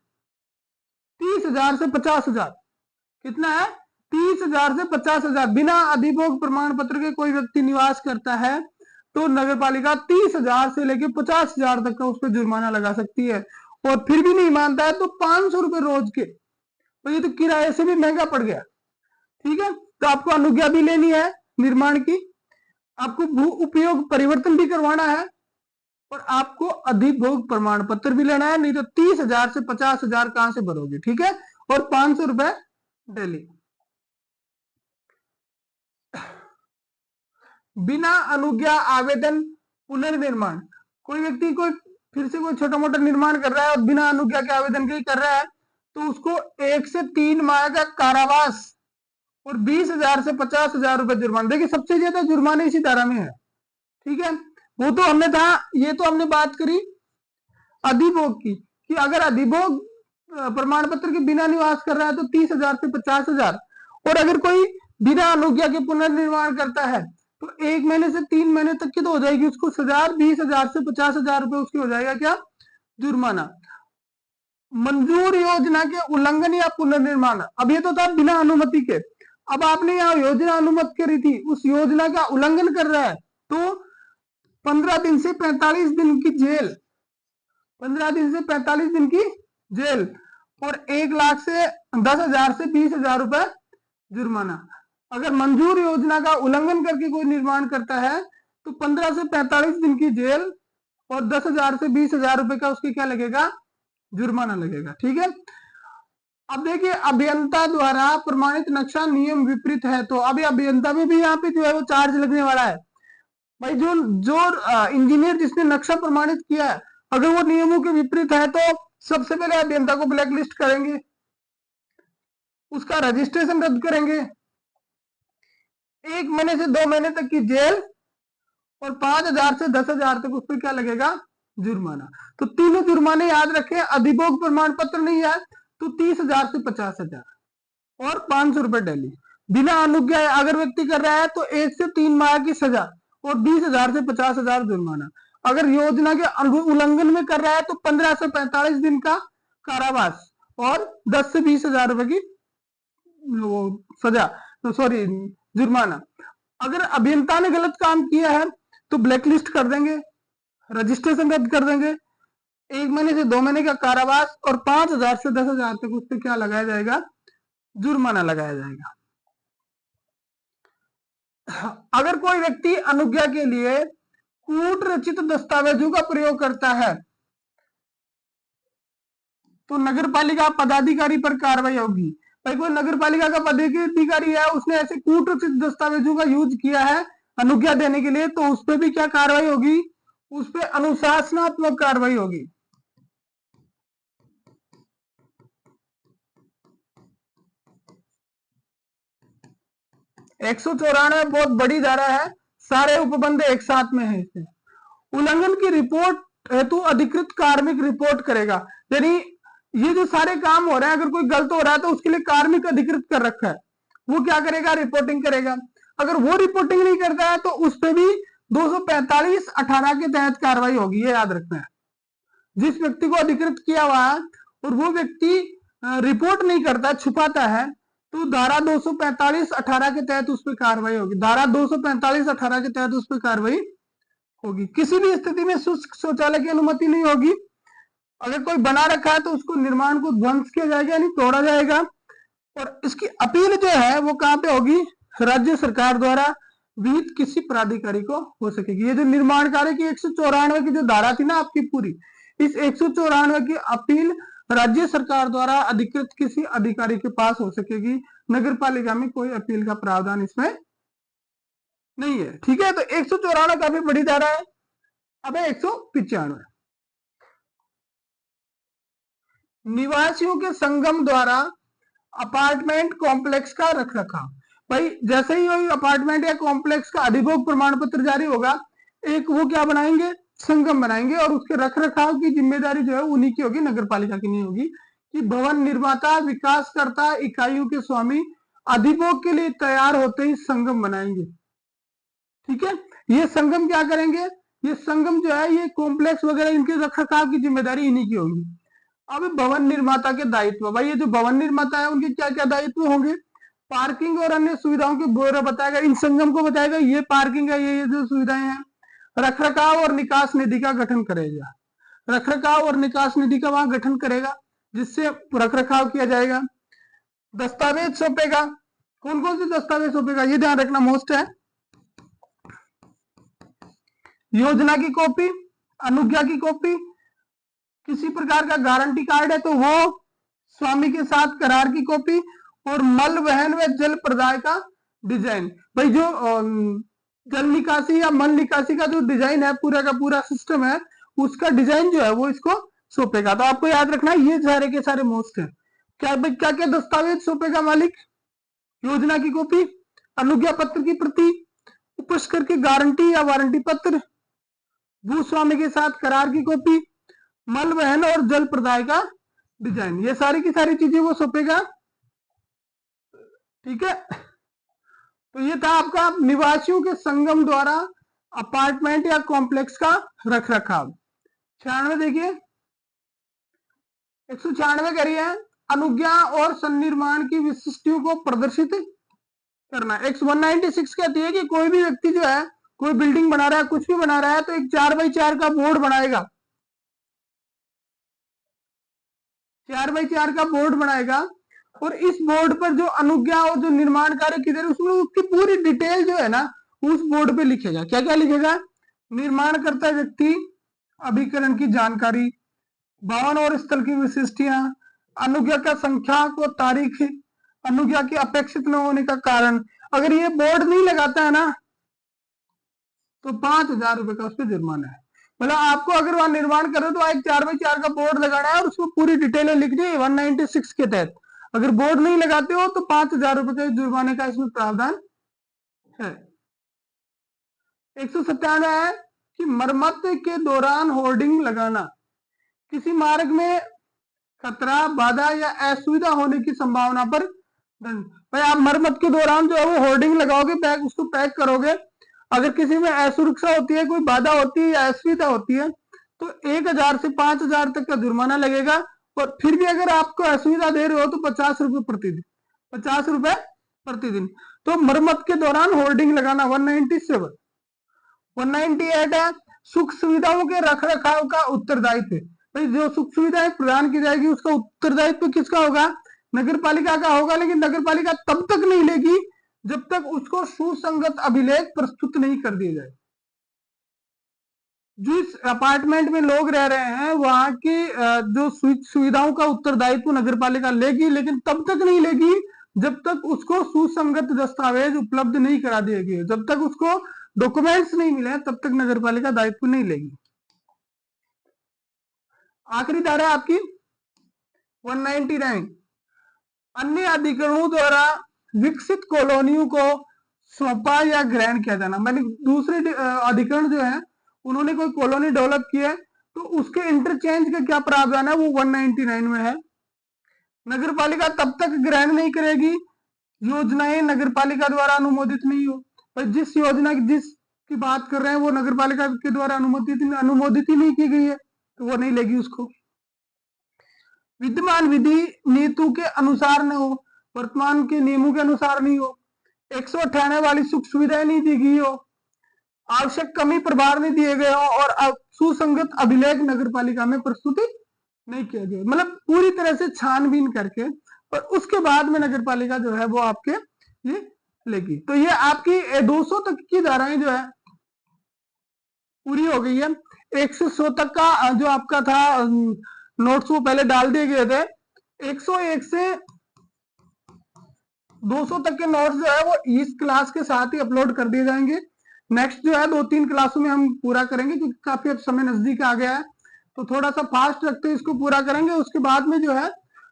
[SPEAKER 1] 30,000 से 50,000। कितना है? 30,000 से 50,000। बिना अधिभोग प्रमाण पत्र के कोई व्यक्ति निवास करता है तो नगर पालिका 30,000 से लेकर 50,000 तक का उस पर जुर्माना लगा सकती है। और फिर भी नहीं मानता है तो 500 रुपए रोज के। तो ये तो किराए से भी महंगा पड़ गया। ठीक है, तो आपको अनुज्ञा भी लेनी है निर्माण की, आपको भू उपयोग परिवर्तन भी करवाना है, और आपको अधिभोग प्रमाण पत्र भी लेना है। नहीं तो 30,000 से 50,000 कहां से भरोगे? ठीक है, और 500 रुपए डेली। बिना अनुज्ञा आवेदन पुनर्निर्माण। कोई व्यक्ति कोई फिर से कोई छोटा मोटा निर्माण कर रहा है और बिना अनुज्ञा के आवेदन के कर रहा है तो उसको 1 से 3 माह का कारावास और 20,000 से 50,000 रुपए जुर्माना। देखिए सबसे ज्यादा जुर्माने इसी धारा में है। ठीक है, वो तो हमने था, ये तो हमने बात करी अधिभोग की, कि अगर अधिभोग प्रमाण पत्र के बिना निवास कर रहा है तो 30,000 से 50,000, और अगर कोई बिना अनुज्ञा के पुनर्निर्माण करता है तो 1 महीने से 3 महीने तक की तो हो जाएगी उसको सजा, 20,000 से 50,000 रुपए उसकी हो जाएगा क्या? जुर्माना। मंजूर योजना के उल्लंघन या पुनर्निर्माण। अब ये तो था बिना अनुमति के, अब आपने यहाँ योजना अनुमत करी थी, उस योजना का उल्लंघन कर रहा है तो 15 दिन से 45 दिन की जेल। 15 दिन से 45 दिन की जेल और 1 लाख से 10,000 से 20,000 रुपए जुर्माना। अगर मंजूर योजना का उल्लंघन करके कोई निर्माण करता है तो 15 से 45 दिन की जेल और 10,000 से 20,000 रुपए का उसके क्या लगेगा? जुर्माना लगेगा। ठीक है, अब देखिए अभियंता द्वारा प्रमाणित नक्शा नियम विपरीत है तो अभी अभियंता में भी यहाँ पे जो है वो चार्ज लगने वाला है। भाई जो जो इंजीनियर जिसने नक्शा प्रमाणित किया है अगर वो नियमों के विपरीत है तो सबसे पहले अभियंता को ब्लैक लिस्ट करेंगे, उसका रजिस्ट्रेशन रद्द करेंगे, 1 महीने से 2 महीने तक की जेल और 5,000 से 10,000 तक उस पर क्या लगेगा? जुर्माना। तो तीनों जुर्माने याद रखें। अधिभोग प्रमाण पत्र नहीं है तो 30,000 से 50,000 और 500 रुपए डेली। बिना अनुज्ञा अगर व्यक्ति कर रहा है तो 1 से 3 माह की सजा और 20,000 से 50,000 जुर्माना। अगर योजना के उल्लंघन में कर रहा है तो 15 से 45 दिन का कारावास और 10 से 20,000 रुपए की वो सजा, तो सॉरी जुर्माना। अगर अभियंता ने गलत काम किया है तो ब्लैक लिस्ट कर देंगे, रजिस्ट्रेशन रद्द कर देंगे, 1 महीने से 2 महीने का कारावास और 5,000 से 10,000 तक उस पर क्या लगाया जाएगा? जुर्माना लगाया जाएगा। अगर कोई व्यक्ति अनुज्ञा के लिए कूट रचित दस्तावेजों का प्रयोग करता है तो नगर पालिका पदाधिकारी पर कार्रवाई होगी। भाई कोई नगर पालिका का पदाधिकारी है उसने ऐसे कूट रचित दस्तावेजों का यूज किया है अनुज्ञा देने के लिए तो उस पर भी क्या कार्रवाई होगी? उस पर अनुशासनात्मक कार्रवाई होगी। एक 194 बहुत बड़ी धारा है, सारे उपबंध एक साथ में है। इसमें उल्लंघन की रिपोर्ट हेतु अधिकृत कार्मिक रिपोर्ट करेगा। यानी ये जो सारे काम हो रहे हैं अगर कोई गलत हो रहा है तो उसके लिए कार्मिक अधिकृत कर रखा है, वो क्या करेगा? रिपोर्टिंग करेगा। अगर वो रिपोर्टिंग नहीं करता है तो उस पर भी 245(18) के तहत कार्रवाई होगी। ये याद रखना है। जिस व्यक्ति को अधिकृत किया हुआ है और वो व्यक्ति रिपोर्ट नहीं करता, छुपाता है, तो धारा 245(18) के तहत उस पर कार्रवाई होगी। धारा 245(18) के तहत उस पर कार्रवाई होगी। किसी भी स्थिति में शुष्क शौचालय की अनुमति नहीं होगी। अगर कोई बना रखा है तो उसको निर्माण को ध्वंस किया जाएगा, यानी तोड़ा जाएगा। और इसकी अपील जो है वो कहाँ पे होगी? राज्य सरकार द्वारा विहित किसी प्राधिकारी को हो सकेगी। ये जो निर्माण कार्य की 194 की जो धारा थी ना आपकी पूरी, इस 194 की अपील राज्य सरकार द्वारा अधिकृत किसी अधिकारी के पास हो सकेगी। नगर पालिका में कोई अपील का प्रावधान इसमें नहीं है। ठीक है, तो 194 काफी बड़ी धारा है। अब 195 निवासियों के संगम द्वारा अपार्टमेंट कॉम्प्लेक्स का रखरखाव। भाई जैसे ही वही अपार्टमेंट या कॉम्प्लेक्स का अधिभोग प्रमाण पत्र जारी होगा, एक वो क्या बनाएंगे? संगम बनाएंगे, और उसके रखरखाव की जिम्मेदारी जो है उन्हीं की होगी, नगर पालिका की नहीं होगी। कि भवन निर्माता, विकासकर्ता, इकाइयों के स्वामी अधिभोग के लिए तैयार होते ही संगम बनाएंगे। ठीक है, ये संगम क्या करेंगे? ये संगम जो है ये कॉम्प्लेक्स वगैरह इनके रखरखाव की जिम्मेदारी इन्हीं की होगी। अब भवन निर्माता के दायित्व, भाई ये जो भवन निर्माता है उनके क्या क्या दायित्व होंगे? पार्किंग और अन्य सुविधाओं के ब्यौरा बताएगा, इन संगम को बताएगा ये पार्किंग है, ये जो सुविधाएं हैं। रखरखाव और निकास निधि का गठन करेगा, रखरखाव और निकास निधि का वहां गठन करेगा जिससे रखरखाव किया जाएगा। दस्तावेज सौंपेगा, कौन कौन से दस्तावेज सौंपेगा ये ध्यान रखना, मोस्ट है। योजना की कॉपी, अनुज्ञा की कॉपी, किसी प्रकार का गारंटी कार्ड है तो वो, स्वामी के साथ करार की कॉपी, और मल वहन व जल प्रदाय का डिजाइन। भाई जो जल निकासी या मल निकासी का जो डिजाइन है, पूरा का पूरा सिस्टम है, उसका डिजाइन जो है वो इसको सौंपेगा। तो आपको याद रखना ये सारे के सारे मोस्ट है। क्या भाई क्या क्या दस्तावेज सौंपेगा मालिक? योजना की कॉपी, अनुज्ञा पत्र की प्रति, उपस्कर की गारंटी या वारंटी पत्र, भूस्वामी के साथ करार की कॉपी, मल वहन और जल प्रदाय का डिजाइन, ये सारी की सारी चीजें वो सौंपेगा। ठीक है, तो ये था आपका निवासियों के संगम द्वारा अपार्टमेंट या कॉम्प्लेक्स का रखरखाव। 96 देखिए, 196 करिए, अनुज्ञा और सन्निर्माण की विशिष्टियों को प्रदर्शित करना। 196 कहती है कि कोई भी व्यक्ति जो है कोई बिल्डिंग बना रहा है, कुछ भी बना रहा है, तो एक 4x4 का बोर्ड बनाएगा, 4x4 का बोर्ड बनाएगा, और इस बोर्ड पर जो अनुज्ञा और जो निर्माण कार्य किधर, उसमें उसकी पूरी डिटेल जो है ना उस बोर्ड पे लिखेगा। क्या क्या लिखेगा? निर्माण करता व्यक्ति, अभिकरण की जानकारी, भवन और स्थल की विशिष्टियां, अनुज्ञा का संख्या व तारीख, अनुज्ञा के अपेक्षित न होने का कारण। अगर ये बोर्ड नहीं लगाता है ना तो 5,000 रुपए का उस पर जुर्माना है। मतलब आपको अगर वहां निर्माण कर रहे हो तो एक 4x4 का बोर्ड लगाना है और उसमें पूरी डिटेलें लिख दी 196 के तहत। अगर बोर्ड नहीं लगाते हो तो 5,000 रुपए के जुर्माने का इसमें प्रावधान है। 197 है कि मरम्मत के दौरान होर्डिंग लगाना, किसी मार्ग में खतरा, बाधा या असुविधा होने की संभावना पर दंड। भाई आप मरम्मत के दौरान जो है वो होर्डिंग लगाओगे, पैक उसको पैक करोगे, अगर किसी में असुरक्षा होती है, कोई बाधा होती है या असुविधा होती है तो 1,000 से 5,000 तक का जुर्माना लगेगा। और फिर भी अगर आपको असुविधा दे रहे हो तो 50 रुपए प्रतिदिन, 50 रुपए प्रतिदिन। तो मरम्मत के दौरान होर्डिंग लगाना 197। 198 है सुख सुविधाओं के रखरखाव का उत्तरदायित्व। भाई जो सुख सुविधाएं प्रदान की जाएगी उसका उत्तरदायित्व किसका होगा? नगर पालिका का होगा, लेकिन नगर पालिका तब तक नहीं लेगी जब तक उसको सुसंगत अभिलेख प्रस्तुत नहीं कर दिए जाए। जिस अपार्टमेंट में लोग रह रहे हैं वहां की जो सुविधाओं का उत्तरदायित्व नगर पालिका लेगी, लेकिन तब तक नहीं लेगी जब तक उसको सुसंगत दस्तावेज उपलब्ध नहीं करा दिए गए, जब तक उसको डॉक्यूमेंट्स नहीं मिले तब तक नगर पालिका दायित्व नहीं लेगी। आखिरी धारा आपकी 199, अन्य अधिकरणों द्वारा विकसित कॉलोनियों को सौंपा या ग्रहण किया जाना। मैंने दूसरे अधिकरण जो है उन्होंने कोई कॉलोनी डेवलप की है तो उसके इंटरचेंज का क्या प्रावधान है वो 199 में है। नगर पालिका तब तक ग्रहण नहीं करेगी योजनाएं नगर पालिका द्वारा अनुमोदित नहीं हो। पर जिस योजना जिसकी बात कर रहे हैं वो नगर पालिका के द्वारा अनुमोदित ही नहीं की गई है तो वो नहीं लेगी उसको। विद्यमान विधि नीतियों के अनुसार न हो, वर्तमान के नियमों के अनुसार नहीं हो, 198 वाली सुख सुविधाएं नहीं दी गई हो, आवश्यक कमी प्रभार नहीं दिए गए हो, और सुसंगत अभिलेख नगर पालिका में प्रस्तुति नहीं किया गया, मतलब पूरी तरह से छानबीन करके और उसके बाद में नगर पालिका जो है वो आपके ये लेगी। तो ये आपकी 200 तक की धाराएं जो है पूरी हो गई है। 1 से 100 तक का जो आपका था नोट्स वो पहले डाल दिए गए थे। 101 से 200 तक के नोट्स जो है वो इस क्लास के साथ ही अपलोड कर दिए जाएंगे। नेक्स्ट जो है 2-3 क्लासों में हम पूरा करेंगे क्योंकि काफी अब समय नजदीक आ गया है, तो थोड़ा सा फास्ट रखते हुए इसको पूरा करेंगे। उसके बाद में जो है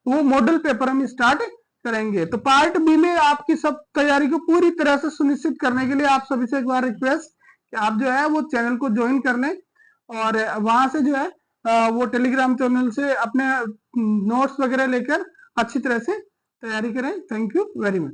[SPEAKER 1] वो मॉडल पेपर हम स्टार्ट करेंगे। तो पार्ट बी में आपकी सब तैयारी को पूरी तरह से सुनिश्चित करने के लिए आप सभी से एक बार रिक्वेस्ट कि आप जो है वो चैनल को ज्वाइन कर लें और वहां से जो है वो टेलीग्राम चैनल से अपने नोट्स वगैरह लेकर अच्छी तरह से तैयारी करें। Thank you very much.